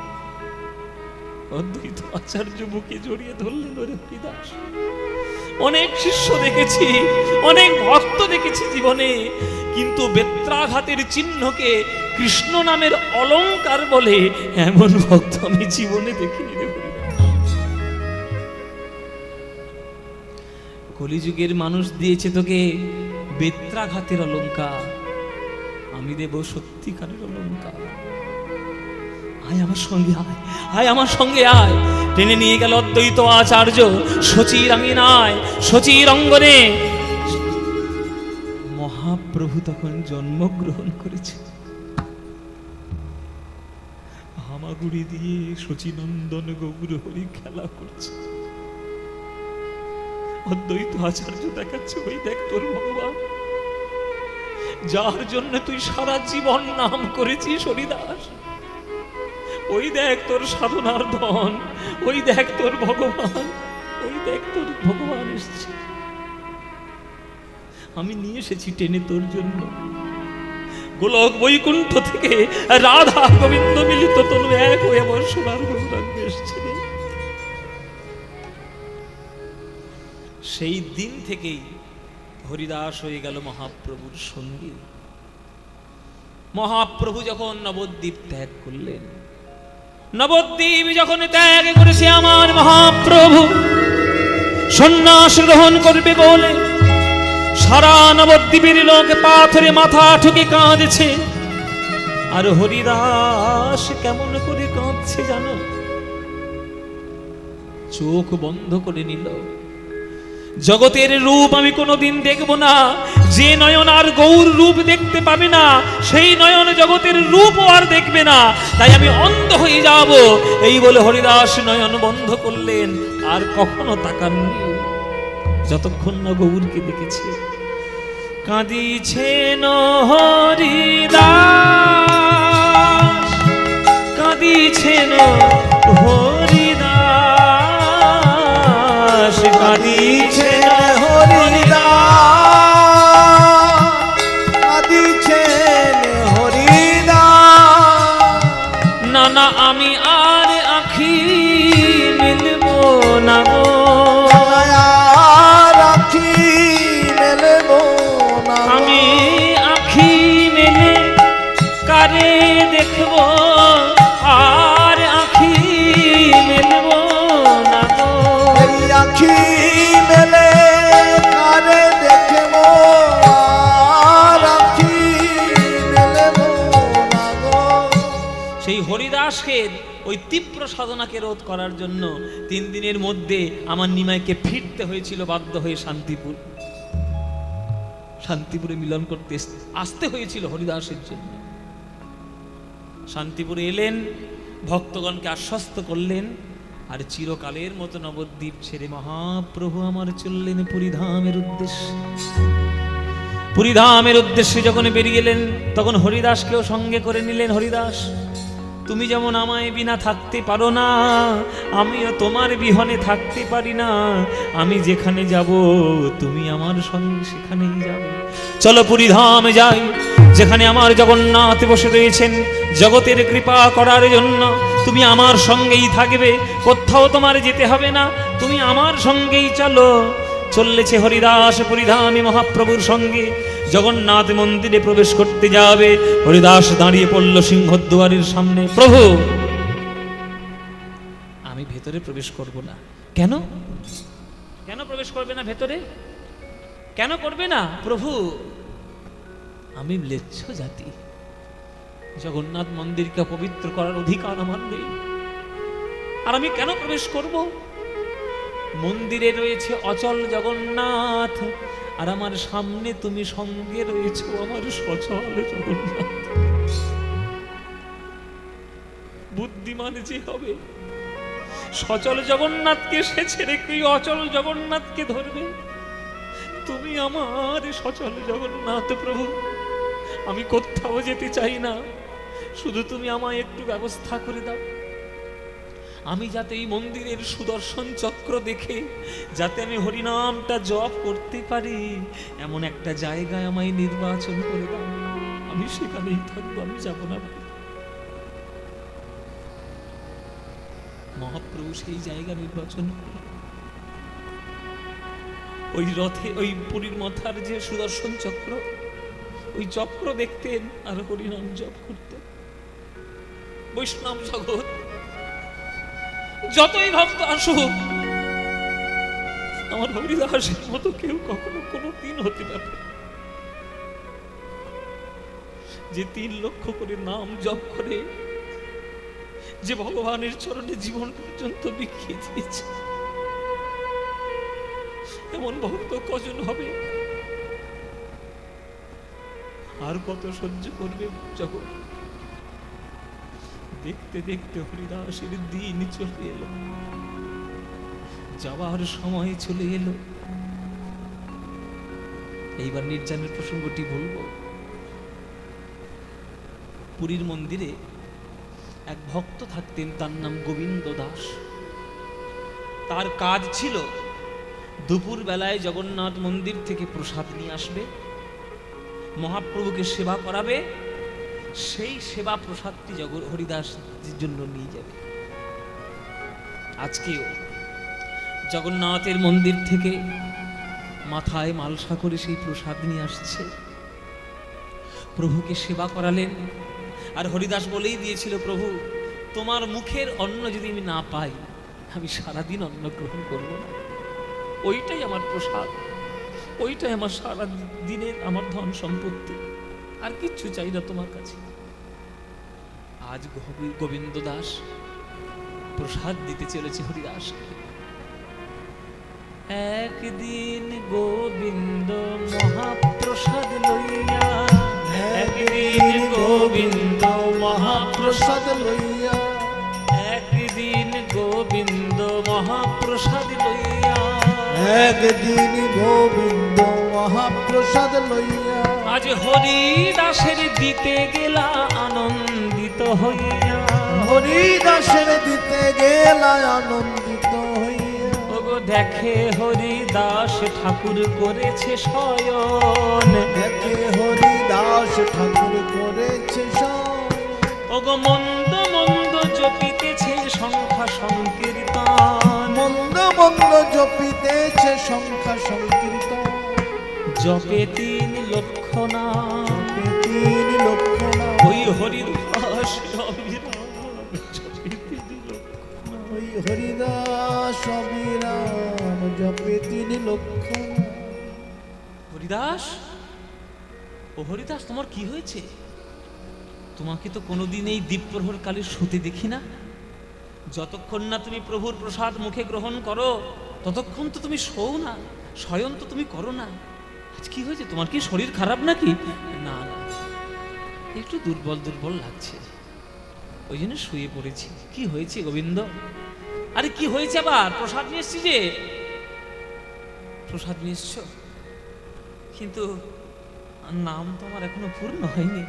Speaker 1: অদ্বৈত আচার্য বুকে জড়িয়ে ধরলেন। ওরে হরিদাস, অনেক শিষ্য দেখেছি, অনেক ভক্ত দেখেছি জীবনে, কিন্তু বেত্রাঘাতের চিহ্নকে কৃষ্ণ নামের অলংকার বলে এমন ভক্ত আমি জীবনে দেখিনি রে হরিদাস। কলিযুগের মানুষ দিয়েছে তোকে বেত্রাঘাতের অলংকার, আমি দেব সত্যিকারের অলংকার। আয় আমার সঙ্গে আয়, আয় আমার সঙ্গে আয়। টেনে নিয়ে গেল অদ্বৈত আচার্য শচীর আঙিনায়, শচীর অঙ্গনে। মহাপ্রভু তখন জন্মগ্রহণ করেছে। হামাগুড়ি দিয়ে শচীনন্দন গৌর হরি খেলা করছে। অদ্বৈত আচার্য দেখাচ্ছে, ওই দেখ তোর ভগবান, যার জন্য তুই সারা জীবন নাম করেছিস হরিদাস। ওই দেখ তোর সাধনার ধন, ওই দেখ তোর ভগবান, ওই দেখ তোর ভগবান এসছে। আমি নিয়ে এসেছি টেনে তোর জন্য। গোলক বৈকুণ্ঠ থেকে রাধা গোবিন্দ মিলিত তনু এক হয়ে আমার সোনার গৌরাঙ্গ এসছে। সেই দিন থেকেই হরিদাস হয়ে গেল মহাপ্রভুর সঙ্গী। মহাপ্রভু যখন নবদ্বীপ ত্যাগ করলেন, নবদ্বীপ যখন ত্যাগ করেছে আমার মহাপ্রভু, সন্ন্যাস গ্রহণ করবে বলে সারা নবদ্বীপের লোক পাথরে মাথা ঠুকে কাঁদছে। আর হরিদাস কেমন করে কাঁদছে জানো? চোখ বন্ধ করে নিল। জগতের রূপ আমি কোনোদিন দেখব না, যে নয়ন আর গৌর রূপ দেখতে পাবে না সেই নয়ন জগতের রূপ আর দেখবে না, তাই আমি অন্ধ হয়ে যাব। এই বলে হরিদাস নয়ন বন্ধ করলেন, আর কখনো তাকাননি। যতক্ষণ না গৌরকে দেখেছে। কাঁদিছেন হরিদাস, কাঁদিছেন হরিদাস, কাঁদিছেন না না আমি আর আখি মিলব না গো, আমি আখি মেলে কারে দেখব, আর আখি মেলব না গো,
Speaker 2: আখি মেলে কারে দেখব, আর আখি মেলব না গো।
Speaker 1: সেই হরিদাসকে ওই তীব্র সাধনাকে রোধ করার জন্য 3 দিনের মধ্যে আমার নিমাইকে ফিরতে হয়েছিল বাধ্য হয়ে শান্তিপুর। শান্তিপুরে মিলন করতে আসতে হয়েছিল হরিদাসের জন্য। শান্তিপুরে এলেন, ভক্তগণকে আশ্বস্ত করলেন, আর চিরকালের মতো নবদ্বীপ ছেড়ে মহাপ্রভু আমার চললেন পুরীধামের উদ্দেশ্যে। পুরীধামের উদ্দেশ্যে যখন বেরিয়ে এলেন তখন হরিদাসকেও সঙ্গে করে নিলেন। হরিদাস, তুমি যেমন আমায় বিনা থাকতে পারো না, আমিও তোমার বিহনে থাকতে পারি না। আমি যেখানে যাব তুমি আমার সঙ্গে সেখানেই যাবে। চলো পুরীধামে যাই, যেখানে আমার জগন্নাথ বসে রয়েছেন জগতের কৃপা করার জন্য। তুমি আমার সঙ্গেই থাকবে, কোথাও তোমার যেতে হবে না, তুমি আমার সঙ্গেই চলো। চললেছে হরিদাস পুরীধামে মহাপ্রভুর সঙ্গে। জগন্নাথ মন্দিরে প্রবেশ করতে যাবে, হরিদাস দাঁড়িয়ে পড়ল সিংহদ্বারের সামনে। প্রভু, আমি ভেতরে প্রবেশ করব না। কেন? কেন প্রবেশ করবে না ভেতরে? কেন করবে না? প্রভু, আমি ম্লেচ্ছ জাতি, জগন্নাথ মন্দিরকে পবিত্র করার অধিকার আমার নেই, আর আমি কেন প্রবেশ করব? মন্দিরে রয়েছে অচল জগন্নাথ, আর আমার সামনে তুমি সঙ্গে রয়েছো আমার সচল জগন্নাথ। বুদ্ধিমান যে হবে সচল জগন্নাথকে সে ছেড়ে কি অচল জগন্নাথকে ধরবে? তুমি আমার সচল জগন্নাথ প্রভু, আমি কোথাও যেতে চাই না, শুধু তুমি আমায় একটু ব্যবস্থা করে দাও। আমি যাতে এই মন্দিরের সুদর্শন চক্র দেখে যাতে আমি হরিনামটা জপ করতে পারি, এমন একটা জায়গায় আমায় নির্বাচন করে দাও। আমি সেখানেই থাকবো, আমি যাব না। মহাপ্রভু সেই জায়গা নির্বাচন করে ওই রথে, ওই পুরীর মাথার যে সুদর্শন চক্র, ওই চক্র দেখতেন আর হরিনাম জপ করতেন। বৈষ্ণব জগৎ যতই ভক্ত আসুক, আমার হরিদাসের মতো কেউ কখনো কোনো দিন হতে পারে যে 3 লক্ষ করে নাম জপ করে, যে ভগবানের চরণে জীবন পর্যন্ত বিকিয়ে দিয়েছে। এমন ভক্ত কজন হবে? আর কত সহ্য করবে জগৎ? দেখতে দেখতে হরিদাসের দিন চলে এলো, যাওয়ার সময় চলে এলো। এইবার নির্জানের প্রসঙ্গটি বলবো। পুরীর মন্দিরে এক ভক্ত থাকতেন, তার নাম গোবিন্দ দাস। তার কাজ ছিল দুপুর বেলায় জগন্নাথ মন্দির থেকে প্রসাদ নিয়ে আসবে, মহাপ্রভুকে সেবা করাবে, সেই সেবা প্রসাদটি হরিদাসের জন্য নিয়ে যাবে। আজকেও জগন্নাথের মন্দির থেকে মাথায় মালসা করে সেই প্রসাদ নিয়ে আসছে, প্রভুকে সেবা করালেন। আর হরিদাস বলেই দিয়েছিল, প্রভু তোমার মুখের অন্ন যদি আমি না পাই, আমি সারাদিন অন্ন গ্রহণ করব না। ওইটাই আমার প্রসাদ, ওইটাই আমার সারা দিনের আমার ধন সম্পত্তি, আর কিচ্ছু চাই না তোমার কাছে। আজ গোবিন্দ দাস প্রসাদ দিতে চলেছে হরিদাসকে। একদিন গোবিন্দ মহাপ্রসাদ লইয়া, একদিন গোবিন্দ মহাপ্রসাদ লইয়া, একদিন গোবিন্দ মহাপ্রসাদ লইয়া,
Speaker 2: একদিন গোবিন্দ মহাপ্রসাদ লইয়া
Speaker 1: আজ হরিদাসের দিতে গেলা আনন্দিত হইয়া।
Speaker 2: হরিদাসের দিতে গেলা আনন্দিত হইয়া
Speaker 1: ওগো দেখে হরিদাস ঠাকুর করেছে শয়ন,
Speaker 2: দেখে হরিদাস ঠাকুর করেছে শয়ন।
Speaker 1: ওগো মন্দ মন্দ জপিতেছে সংখ্যা সংকীর্তন,
Speaker 2: মন্দ মন্দ জপিতেছে সংখ্যা সংকীর্তন।
Speaker 1: জপে 3 লক্ষ নাম,
Speaker 2: জপে 3 লক্ষ নাম।
Speaker 1: ওই হরিদাস অবিরাম জপে 3 লক্ষ নাম।
Speaker 2: ওই হরিদাস অবিরাম জপে 3 লক্ষ নাম।
Speaker 1: হরিদাস, ও হরিদাস তোমার কি হয়েছে? তোমাকে তো কোনোদিন এই দ্বীপ্রহর কালে শুতে দেখি না। যতক্ষণ না তুমি প্রভুর প্রসাদ মুখে গ্রহণ করো ততক্ষণ তো তুমি শোও না, শয়ন তো তুমি করো না। আজ কি হয়েছে? তোমার কি শরীর খারাপ নাকি? না না, একটু দুর্বল দুর্বল লাগছে, ওই জন্য শুয়ে পড়েছি। কি হয়েছে গোবিন্দ? আরে কি হয়েছে আবার? প্রসাদ নিয়ে এসছি যে। প্রসাদ নিয়ে এসছো, কিন্তু নাম তো আমার এখনো পূর্ণ হয়নি,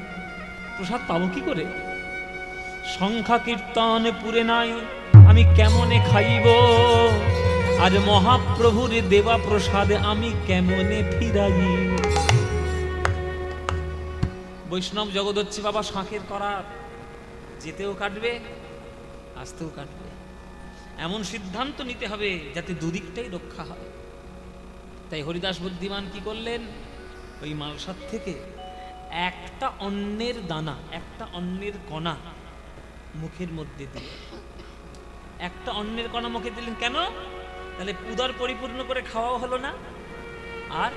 Speaker 1: প্রসাদ পাবো কি করে? সংখ্যা কীর্তন পুরে নাই, আমি কেমনে খাইব? আর মহাপ্রভুর দেবা প্রসাদে আমি কেমনে ফিরাই? বৈষ্ণব জগৎ হচ্ছে বাবা শাঁখের করার, যেতেও কাটবে আসতেও কাটবে। এমন সিদ্ধান্ত নিতে হবে যাতে দুদিকটাই রক্ষা হয়। তাই হরিদাস বুদ্ধিমান কি করলেন? ওই মালসার থেকে একটা অন্নের দানা, একটা অন্নের কণা মুখের মধ্যে দিলেন। একটা অন্নের কণা মুখে দিলেন কেন? তাহলে উদর পরিপূর্ণ করে খাওয়াও হলো না, আর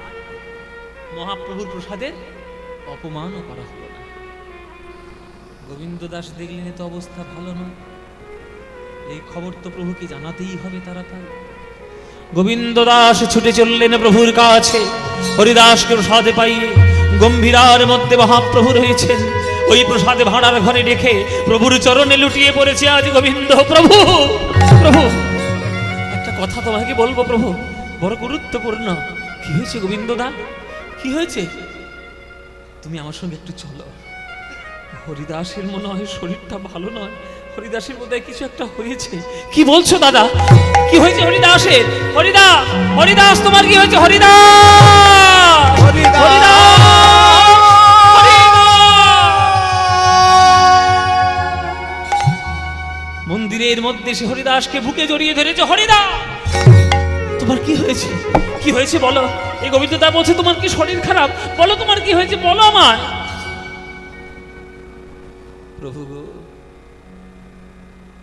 Speaker 1: মহাপ্রভুর প্রসাদের অপমানও করা হলো না। গোবিন্দ দাস দেখলেন এ তো অবস্থা ভালো নয়, এই খবর তো প্রভুকে জানাতেই হবে তাড়াতাড়ি। গোবিন্দ দাস ছুটে চললেন প্রভুর কাছে। হরিদাসকে প্রসাদে পাইয়ে গম্ভীরার মধ্যে মহাপ্রভু রয়েছেন, ওই প্রসাদে ভাড়ার ঘরে রেখে প্রভুর চরণে লুটিয়ে পড়েছে আজ গোবিন্দ। প্রভু প্রভু, একটা কথা তোমাকে বলবো প্রভু, বড় গুরুত্বপূর্ণ। কি হয়েছে গোবিন্দ দা? কি হয়েছে? তুমি আমার সঙ্গে একটু চলো। হরিদাসের মনে হয় শরীরটা ভালো নয়, হরিদাসের বোধহয় কিছু একটা হয়েছে। কি বলছো দাদা? কি হয়েছে হরিদাসের? হরিদাস, হরিদাস তোমার কি হয়েছে? হরিদাস, মন্দিরের মধ্যে সে হরিদাসকে বুকে জড়িয়ে ধরেছে। হরিদাস, তোমার কি হয়েছে? কি হয়েছে বলো? এই গোবিন্দদা বলছে তোমার কি শরীর খারাপ, বলো তোমার কি হয়েছে, বলো আমার। প্রভু গো,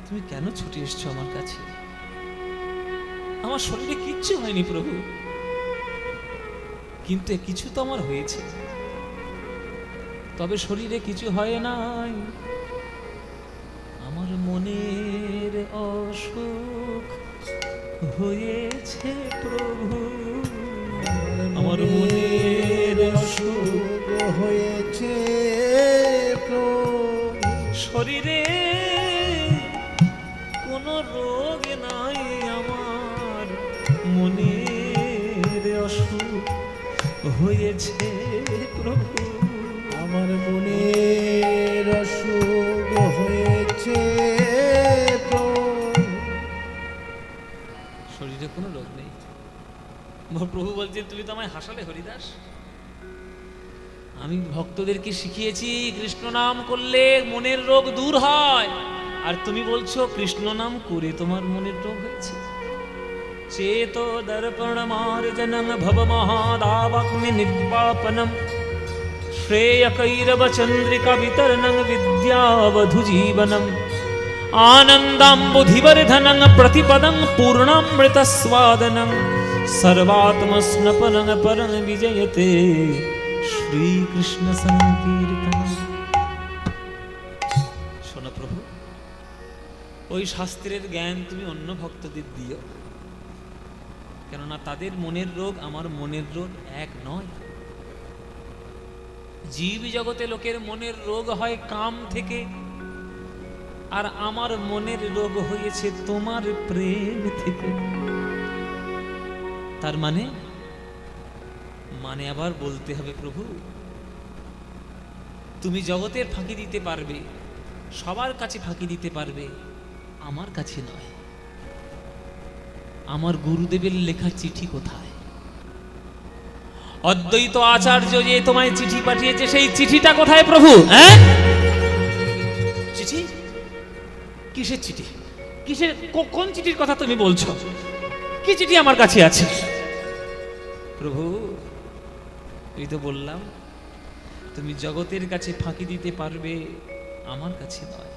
Speaker 1: তুমি কেন ছুটে এসছো আমার কাছে? আমার শরীরে কিচ্ছু হয়নি প্রভু, কিন্তু কিছু তো আমার হয়েছে। তবে শরীরে কিছু হয় নাই, আমার মনের অসুখ হয়েছে প্রভু। আমার মনের অসুখ
Speaker 2: হয়েছে প্রভু।
Speaker 1: শরীরে কোনো রোগ নাই, আমার মনের অসুখ হয়েছে প্রভু।
Speaker 2: আমার মনের অসুখ হয়েছে প্রভু।
Speaker 1: শরীরে কোনো রোগ নেই। প্রভু বলছে তুমি তো আমায় হাসালে হরিদাস। আমি ভক্তদেরকে শিখিয়েছি কৃষ্ণ নাম করলে মনের রোগ দূর হয়, আর তুমি বলছো কৃষ্ণ নাম করে তোমার মনের রোগ হয়েছে। চেতো দর্পণ মার্জনম ভব মহাদাবাগ্নি নির্বাপনম শ্রেয় কৈরব চন্দ্রিকা বিতরণং বিদ্যাবধু জীবনম आनन्दाम्बुधिवर्धनं प्रतिपदं पूर्णामृतस्वादनं सर्वात्मस्नपनं परं विजयते श्रीकृष्ण संकीर्तनं। শোনো প্রভু, ওই শাস্ত্রের জ্ঞান তুমি অন্য ভক্তদের দিও, কেননা তাদের মনের রোগ আমার মনের রোগ এক নয়। জীব জগতে লোকের মনের রোগ হয় কাম থেকে, আর আমার মনের রোগ হয়েছে তোমার প্রেম থেকে। তার মানে আবার বলতে হবে, প্রভু তুমি জগতের ফাঁকি দিতে পারবে, সবার কাছে ফাঁকি দিতে পারবে, আমার কাছে নয়। আমার গুরুদেবের লেখা চিঠি কোথায়? অদ্বৈত আচার্য যে তোমায় চিঠি পাঠিয়েছে, সেই চিঠিটা কোথায় প্রভু? হ্যাঁ, চিঠি? কিসের চিঠি? কিসের, কোন চিঠির কথা তুমি বলছো? কি চিঠি আমার কাছে আছে? প্রভু এই তো বললাম, তুমি জগতের কাছে ফাঁকি দিতে পারবে, আমার কাছে নয়।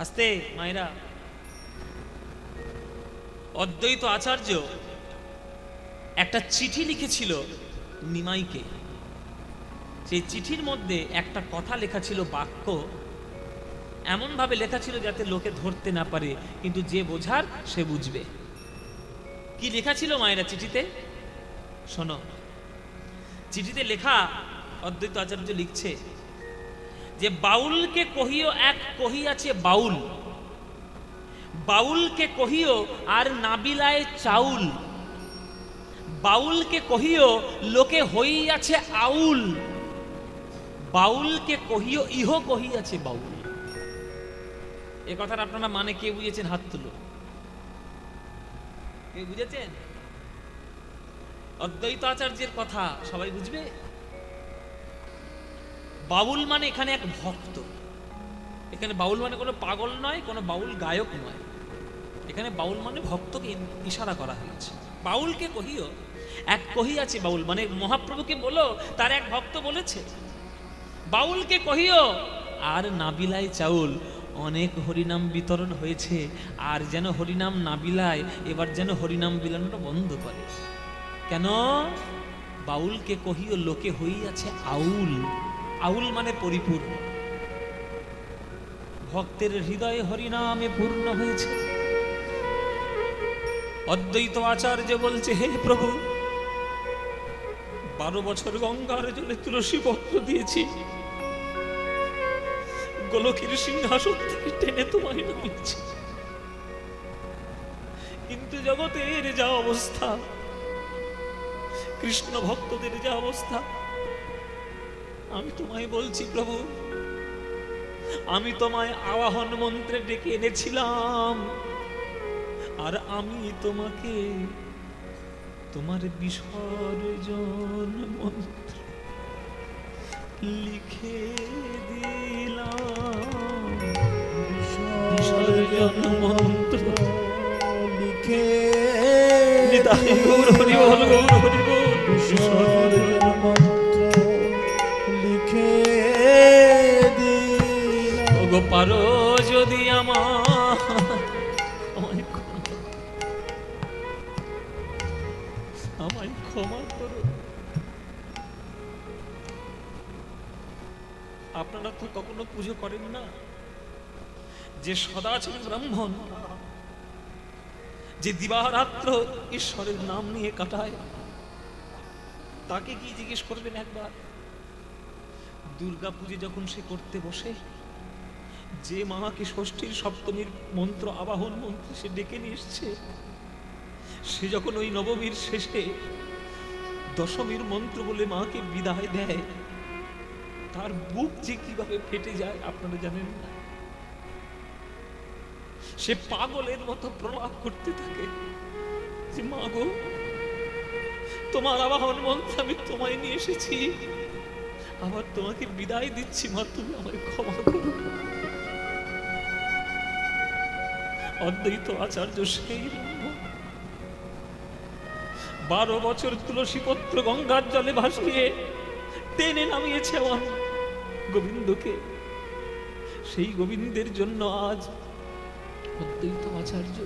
Speaker 1: আস্তে মায়েরা, অদ্বৈত আচার্য একটা চিঠি লিখেছিল নিমাইকে। সেই চিঠির মধ্যে একটা কথা লেখা ছিল, বাক্য এমন ভাবে লেখা ছিল যাতে লোকে ধরতে না পারে, কিন্তু যে বোঝার সে বুঝবে। কি লেখা ছিল মায়েরা চিঠিতে? শোনো, চিঠিতে লেখা, অদ্বৈত আচার্য লিখছে যে বাউলকে কহিও এক কহিয়াছে বাউল, বাউলকে কহিও আর নাবিলায় চাউল, বাউলকে কহিও লোকে হইয়াছে আউল, বাউলকে কহিও ইহ কহিয়াছে বাউল। এ কথার আপনারা মানে কে বুঝেছেন? হাত তুলো। কে বুঝেছেন? অদ্বৈত আচার্যের কথা সবাই বুঝবে। বাউল মানে এখানে এক ভক্ত। এখানে বাউল মানে কোনো পাগল নয়, কোনো বাউল গায়ক নয়। এখানে বাউল মানে ভক্তকে ইশারা করা হয়েছে। বাউলকে কহিও এক কহিয়াছে বাউল, মানে মহাপ্রভুকে বলো, তার এক ভক্ত বলেছে। বাউলকে কহিও আর নাবিলায় চাউল, অনেক হরিনাম বিতরণ হয়েছে, আর যেন হরিনাম না বিলায়, এবার যেন হরিনাম বিলানোটা বন্ধ করে। কেন? বাউলকে কহিও লোকে হইয়াছে আউল, আউল মানে পরিপূর্ণ। ভক্তের হৃদয়ে হরিনামে পূর্ণ হয়েছে। অদ্বৈত আচার্য বলছে, হে প্রভু, 12 বছর গঙ্গার জলে তুলসী পত্র দিয়েছি, গোলকের সিংহাসন থেকে টেনে তোমায় নামিয়েছি, কিন্তু জগতের যা অবস্থা, কৃষ্ণ ভক্তদের যা অবস্থা, আমি তোমায় বলছি প্রভু, আমি তোমায় আবাহন মন্ত্রে ডেকে এনেছিলাম, আর আমি তোমাকে তোমার বিসর্জন মন্ত্র লিখে দিলাম, বিসর্জন মন্ত্র
Speaker 2: লিখে
Speaker 1: গৌর হরি বল, গৌর হরি বল।
Speaker 2: বিসর্জন মন্ত্র লিখে দিলাম।
Speaker 1: ওগো পারো যদি আমায় ক্ষমা করো। আপনারা তো কখনো পুজো করেন না যে সদাচারী ব্রাহ্মণ, যে দিবারাত্র ঈশ্বরের নাম নিয়ে কাটায়, তাকে কি জিজ্ঞেস করবেন একবার? দুর্গা পুজো যখন সে করতে বসে, যে মাকে ষষ্ঠীর সপ্তমীর মন্ত্র আবাহন মন্ত্রে সে ডেকে নিয়ে এসছে, সে যখন ওই নবমীর শেষে দশমীর মন্ত্র বলে মাকে বিদায় দেয়, তার বুক যে কিভাবে ফেটে যায় আপনারা জানেন না। সে পাগলের মতো প্রলাপ করতে থাকে যে মা গো, তোমার আবাহন মন্ত্র আমি তোমায় নিয়ে এসেছি, আবার তোমাকে বিদায় দিচ্ছি, মা তুমি আমায় ক্ষমা করো। অদ্বৈত আচার্য সেই 12 বছর তুলসী পত্র গঙ্গার জলে ভাসিয়ে টেনে নামিয়েছে আমার গোবিন্দকে। সেই গোবিন্দের জন্য আজ অদ্বৈত আচার্য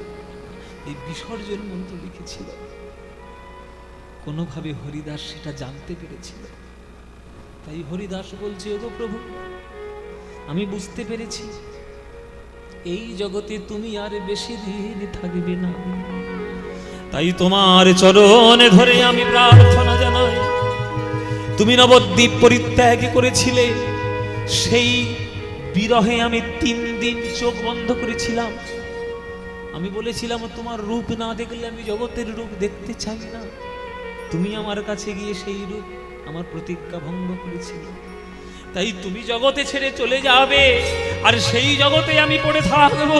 Speaker 1: এই বিসর্জন মন্ত্র লিখেছিল। কোনোভাবে হরিদাস সেটা জানতে পেরেছিল, তাই হরিদাস বলছে, ওগো প্রভু, আমি বুঝতে পেরেছি এই জগতে তুমি আর বেশি দিন থাকবে না, তাই তোমার চরণে ধরে আমি প্রার্থনা জানাই, তুমি নবদ্বীপ পরিত্যাগ করেছিলে, সেই বিরহে আমি 3 দিন চোখ বন্ধ করেছিলাম। আমি বলেছিলাম তোমার রূপ না দেখলে আমি জগতের রূপ দেখতে চাই না। তুমি আমার কাছে গিয়ে সেই রূপ আমার প্রতিজ্ঞা ভঙ্গ করেছিলে, তাই তুমি জগতে ছেড়ে চলে যাবে আর সেই জগতে আমি পড়ে থাকবো,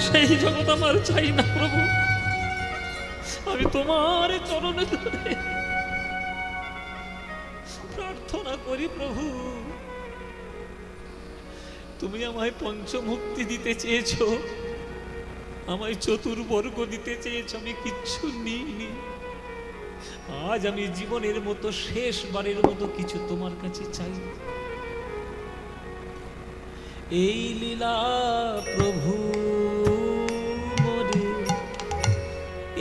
Speaker 1: সেই জগৎ আমার চাই না প্রভু। আমি তোমার চরণে ধরে প্রার্থনা করি প্রভু, তুমি আমায় পঞ্চমুক্তি দিতে চেয়েছো, আমায় চতুর্বর্গ দিতে চেয়েছো, আমি কিচ্ছু নিইনি। আজ আমি জীবনের মতো শেষবারের মতো কিছু তোমার কাছে চাই। এই লীলা প্রভু মোরে,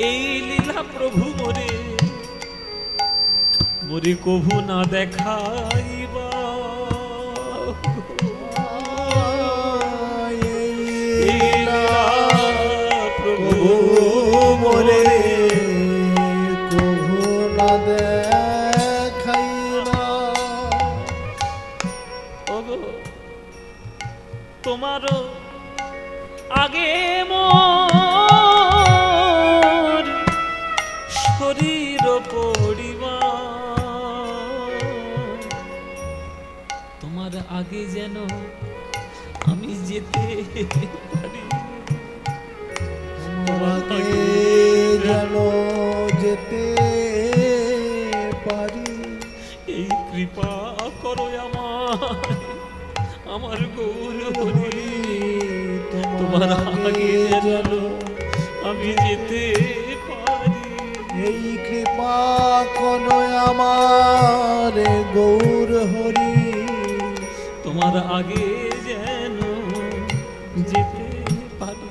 Speaker 1: এই লীলা প্রভু মোরে, মোরে কভু না দেখাইবা।
Speaker 2: এই লীলা প্রভু মোরে কভু না দেখাইবা।
Speaker 1: ওগো তোমারও আগে মোর শরীর পড়িবা, তোমার আগে যেন আমি যেতে পারি,
Speaker 2: তোমাকে যেন যেতে পারি।
Speaker 1: এই কৃপা করো আমার গৌর হরি, তোমার আগে যেন আমি যেতে পারি।
Speaker 2: এই কৃপা করো আমার গৌর হরি,
Speaker 1: তোমার আগে যেন যেতে পারি,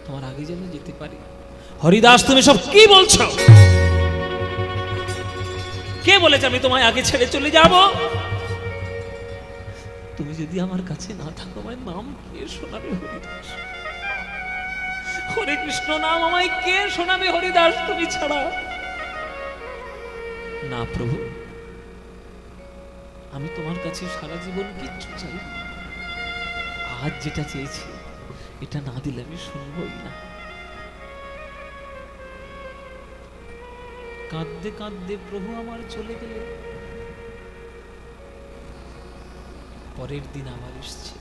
Speaker 1: তোমার আগে যেন যেতে পারি। হরিদাস তুমি সব কি বলছো? কে বলেছে আমি তোমায় আগে ছেড়ে চলে যাব? তুমি যদি আমার কাছে না থাকো আমার নাম কে শোনাবে হরিদাস? হরে কৃষ্ণ নাম আমায় কে শোনাবে হরিদাস তুমি ছাড়া? না প্রভু, আমি তোমার কাছে সারা জীবন কিচ্ছু চাই না। আজ যেটা চেয়েছি এটা না দিলে আমি শুনবই না। কাঁদতে কাঁদতে প্রভু আমার চলে গেলে, পরের দিন আবার এসছে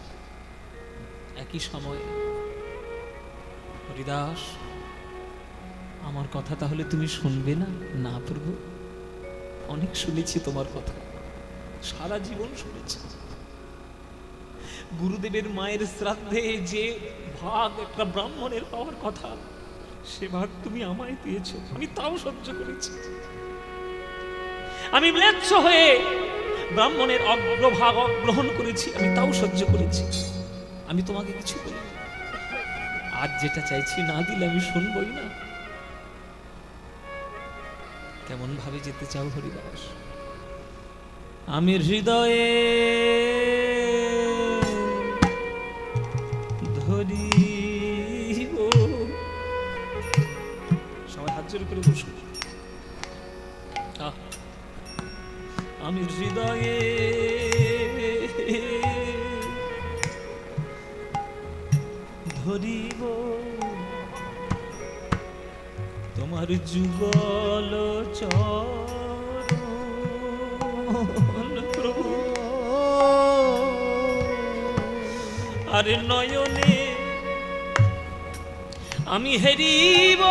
Speaker 1: একই সময়। হরিদাস আমার কথা তাহলে তুমি শুনবে না? না প্রভু, অনেক শুনেছি তোমার কথা, সারা জীবন শুনেছি। গুরুদেবের মায়ের শ্রাদ্ধে যে ভাগ একটা ব্রাহ্মণের পাওয়ার কথা, সে ভাগ তুমি আমায় দিয়েছো, আমি তাও সহ্য করেছি। আমি ম্লেচ্ছ হয়ে ব্রাহ্মণের অগ্রভাগ গ্রহণ করেছি, আমি তাও সহ্য করেছি। আমি তোমাকে কিছু বলি, আজ যেটা চাইছি না দিলে আমি শুনবই না। কেমন ভাবে যেতে চাও হরিদাস? আমি হৃদয়ে ধরিব, সবাই হাত জোড় করে বসুন। আমি হৃদয়ে ধরিব তোমার যুগল চরণ প্রভু, আর নয়নে আমি হেরিব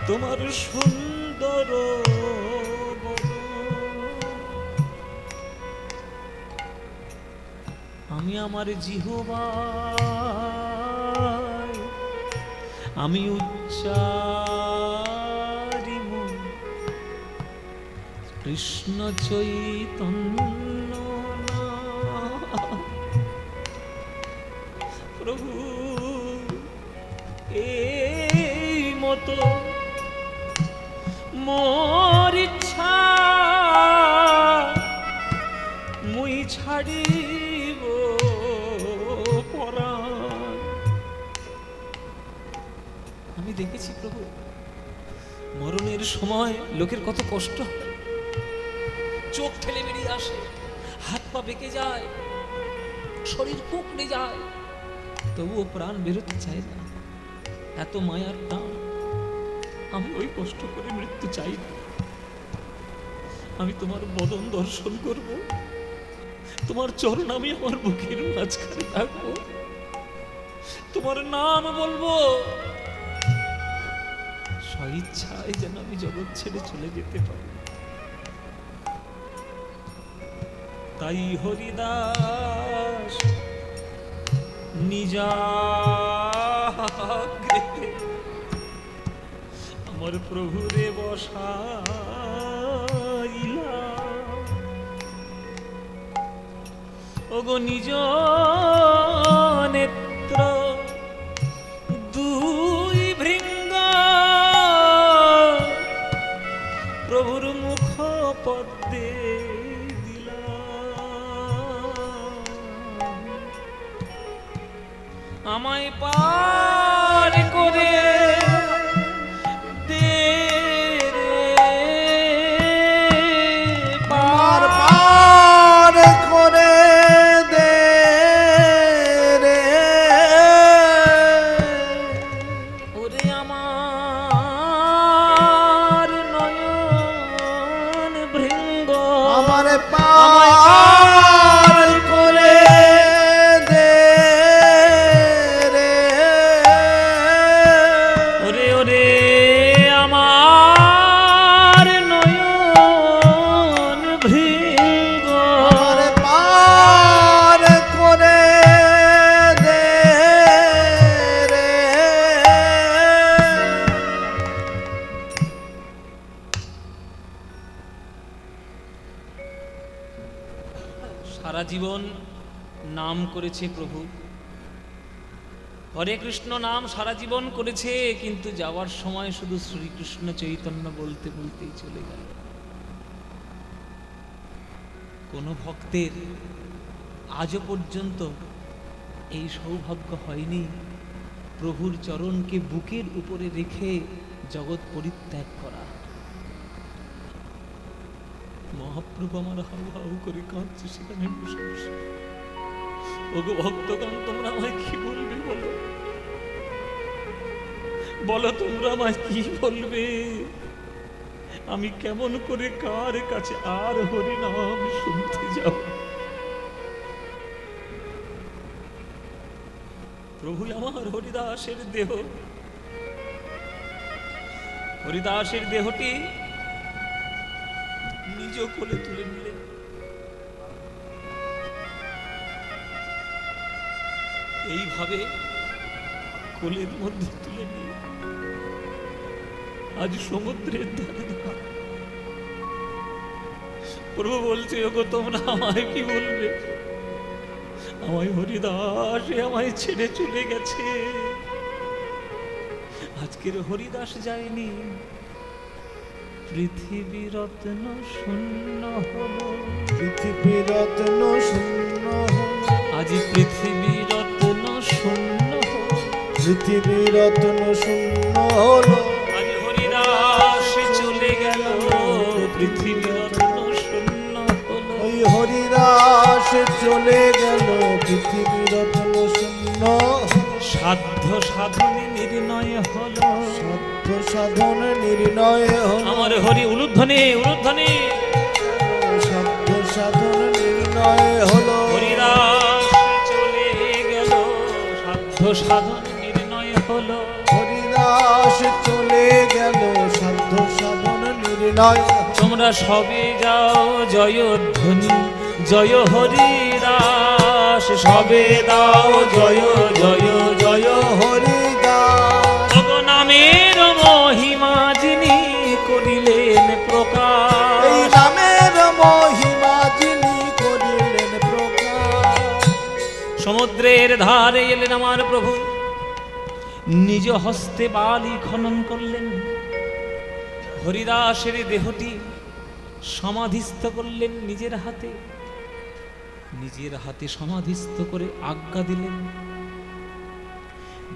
Speaker 1: তোমার সুন্দর আমি আমার জিহ্বায় আমি উচ্চারিব কৃষ্ণ চৈতন্য নাম। প্রভু এই মতো মোর ইচ্ছা মুই ছাড়িব পরাণ। আমি দেখেছি প্রভু, মরণের সময় লোকের কত কষ্ট, চোখ ঠেলে বেরিয়ে আসে, হাত পা বেঁকে যায়, শরীর কুঁকড়ে যায়। তবুও প্রাণ বেরোতে চায় না, এত মায়ার টান। আমি ওই কষ্ট করে মৃত্যু চাই না, আমি তোমার বদন দর্শন করব, তোমার চরণ আমি আমার বুকের মাঝখানে রাখবো, তোমার নাম বলবো, স্বইচ্ছায় যেন আমি জগৎ ছেড়ে চলে যেতে পারি। তাই হরিদাস নিজাগ্রে আমার প্রভুরে বসাইলা, ওগো নিজ নেত্র দুই ভৃঙ্গ প্রভুর মুখ পদ্মে আমায় পার করে দে রে,
Speaker 2: পার পার করে দে রে,
Speaker 1: ওরে আমার নয়ন ভৃঙ্গ,
Speaker 2: আমার পার করে দে রে,
Speaker 1: ওরে ওরে আমার নয়ন ভৃঙ্গ,
Speaker 2: আমার পার করে দে রে।
Speaker 1: সারা জীবন নাম করেছে প্রভু, হরে কৃষ্ণ নাম সারা জীবন করেছে, কিন্তু যাওয়ার সময় শুধু শ্রীকৃষ্ণ চৈতন্য বলতে বলতেই চলে গেল। কোন ভক্তের আজও পর্যন্ত এই সৌভাগ্য হয়নি প্রভুর চরণকে বুকের উপরে রেখে জগৎ পরিত্যাগ করা। মহাপ্রভু আমার হাউ হাউ করে কাঁদছে সেখানে বসে বসে। ওগো ভক্তগণ, তোমরা আমায় কি বলবে বলো, বলো তোমরা আমায় কি বলবে? আমি কেমন করে কার কাছে আর হরি নাম শুনতে যাব? প্রভু আমার হরিদাসের দেহ, হরিদাসের দেহটি নিজ কোলে তুলে নিলেন। এইভাবে কোলের মধ্যে তুলে নিয়ে আজ সমুদ্রের ধারে ধারে প্রভু বলছে, ওগো তোমরা আমায় কি বলবে? আমায় হরিদাসে আমায় ছেড়ে চলে গেছে। আজকের হরিদাস যায়নি, পৃথিবী রত্ন শূন্য হলো,
Speaker 2: পৃথিবী রত্ন শূন্য হলো,
Speaker 1: আজ পৃথিবী রত্ন শূন্য হলো,
Speaker 2: পৃথিবী রত্ন শূন্য হলো,
Speaker 1: আজ হরিদাস চলে গেল, পৃথিবী রত্ন শূন্য হলো।
Speaker 2: ওই হরিদাস চলে গেল, পৃথিবী রত্ন শূন্য,
Speaker 1: সাধ্য সাধনে নির্ণয় হলো,
Speaker 2: সাধ্য সাধন নির্ণয় হলো,
Speaker 1: আমার হরি উলুধ্বনি উলুধ্বনি,
Speaker 2: সাধ্য সাধন নির্ণয় হলো,
Speaker 1: হরিদাস চলে গেল, সাধ্য সাধন নির্ণয় হলো,
Speaker 2: হরিদাস চলে গেল, সাধ্য সাধন নির্ণয়।
Speaker 1: তোমরা সবে যাও জয়ধ্বনি, জয় হরিদাস, সবে দাও জয় জয় জয়
Speaker 2: হরিদাস,
Speaker 1: ভগ নামের মহিমা যিনি করিলেন প্রকাশ,
Speaker 2: এই নামের মহিমা যিনি করিলেন প্রকাশ।
Speaker 1: সমুদ্রের ধারে এলেন আমার প্রভু, নিজ হস্তে বালি খনন করলেন, হরিদাসের দেহটি সমাধিস্থ করলেন নিজের হাতে, নিজের হাতে সমাধিস্থ করে আজ্ঞা দিলেন,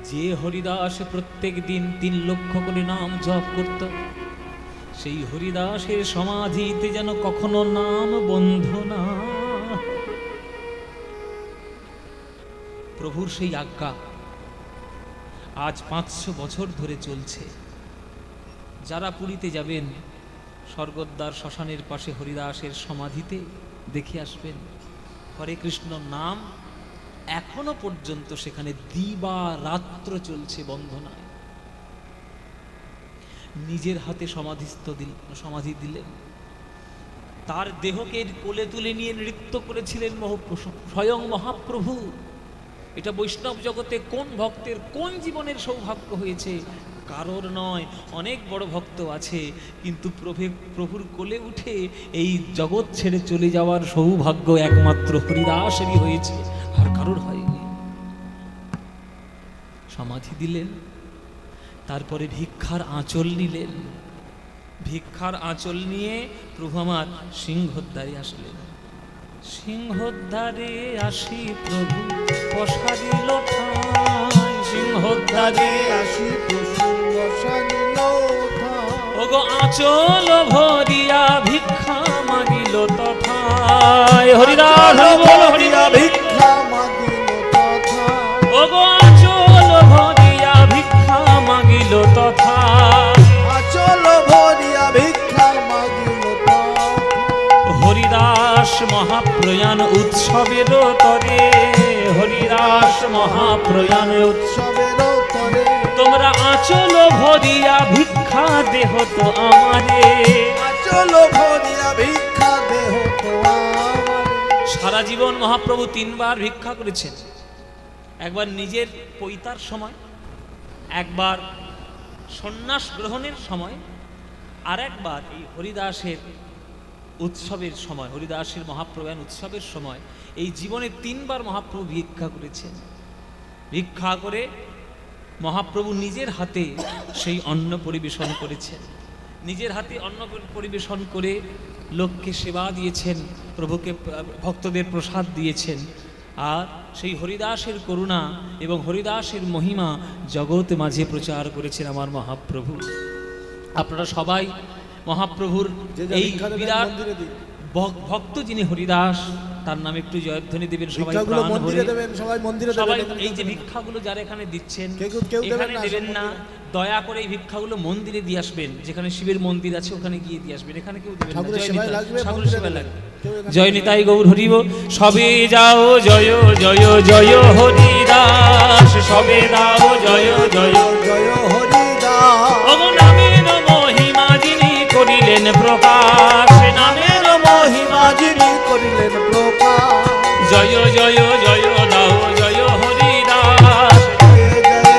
Speaker 1: যে হরিদাস প্রত্যেক দিন 3 লক্ষ করে নাম জপ করত, সেই হরিদাসের সমাধিতে যেন কখনো নাম বন্ধ না। প্রভুর সেই আজ্ঞা আজ 500 বছর ধরে চলছে। যারা পুরীতে যাবেন, স্বর্গদ্বার শ্মশানের পাশে হরিদাসের সমাধিতে দেখে আসবেন, হরে কৃষ্ণ নাম এখনো পর্যন্ত সেখানে দিবা রাত্র চলছে বন্ধনায়। নিজের হাতে সমাধি দিলেন, তার দেহকে কোলে তুলে নিয়ে নৃত্য করেছিলেন স্বয়ং মহাপ্রভু। এটা বৈষ্ণব জগতে কোন ভক্তের কোন জীবনের সৌভাগ্য হয়েছে? কারোর নয়, অনেক বড় ভক্ত আছে, কিন্তু প্রভুর কোলে উঠে এই জগৎ ছেড়ে চলে যাওয়ার সৌভাগ্য একমাত্র হরিদাসেরই হয়েছে, আর কারোর হয়নি। সমাধি দিলেন, তারপরে ভিক্ষার আঁচল নিলেন। ভিক্ষার আঁচল নিয়ে প্রভু আমার সিংহদ্বারে আসলেন। সিংহদ্বারে আসি প্রভু পসারিল ঠাঁই, সিংহদ্বারে
Speaker 2: আসি প্রভু বসানিল ঠাঁই।
Speaker 1: ওগো আঁচল ভরিয়া ভিক্ষা মাগিল তথায়, হরিদাস বল হরিদাস
Speaker 2: ভিক্ষা মাগিল তথায়।
Speaker 1: ওগো আঁচল ভরিয়া ভিক্ষা মাগিল তথায়,
Speaker 2: আচল ভরিয়া ভিক্ষা মাগিল তথায়।
Speaker 1: হরিদাস মহাপ্রয়াণ উৎসবের তরে, হরিদাস মহাপ্রয়াণ
Speaker 2: উৎসবের তরে
Speaker 1: তোমরা আঁচল ভরিয়া ভিক্ষা দেহ তো আমারে,
Speaker 2: আচল ভরিয়া ভিক্ষা দেহ তো আমারে।
Speaker 1: সারা জীবন মহাপ্রভু 3 বার ভিক্ষা করেছেন। একবার নিজের পৈতার সময়, একবার সন্ন্যাস গ্রহণের সময়, আর একবার এই হরিদাসের উৎসবের সময়, হরিদাসের মহাপ্রয়াণ উৎসবের সময়। এই জীবনে 3 বার মহাপ্রভু ভিক্ষা করেছেন। ভিক্ষা করে মহাপ্রভু নিজের হাতে সেই অন্ন পরিবেশন করেছেন, নিজের হাতে অন্ন পরিবেশন করে লোককে সেবা দিয়েছেন, প্রভুকে ভক্তদের প্রসাদ দিয়েছেন। আর সেই হরিদাসের করুণা এবং হরিদাসের মহিমা জগৎ মাঝে প্রচার করেছেন আমার মহাপ্রভু। আপনারা সবাই মহাপ্রভুর এই বিরাট ভক্ত যিনি হরিদাস, তার নামে একটু জয়ধ্বনি দেবেন সবাই প্রাণ ভরে। সবাই এই যে ভিক্ষাগুলো যারা এখানে দিচ্ছেন, এখানে দেবেন না, দয়া করে এই ভিক্ষাগুলো মন্দিরে দিয়ে আসবেন। যেখানে শিবের মন্দির আছে ওখানে গিয়ে দিয়ে আসবেন, এখানে কেউ দেবেন না। ঠাকুরের সেবায় লাগবে। জয় নিতাই গৌর হরিব। সবে যাও জয় জয় জয় হরিদাস, সবে দাও জয় জয়
Speaker 2: জয় হরিদাস।
Speaker 1: ওগো নামের মহিমা যিনি করিলেন প্রকাশ, নামের
Speaker 2: মহিমা যিনি করিলেন প্রকাশ।
Speaker 1: জয় জয় জয় দাও জয় হরিদাস,
Speaker 2: জয়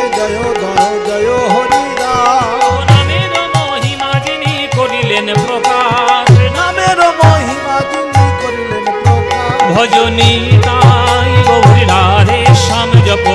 Speaker 2: জয় জয় জয় হরিদাস।
Speaker 1: নামের মহিমা যিনি করিলেন প্রকাশ,
Speaker 2: নামের মহিমা যিনি করিলেন প্রকাশ।
Speaker 1: ভজনী তাই গৌরী রাধে শ্যাম জপ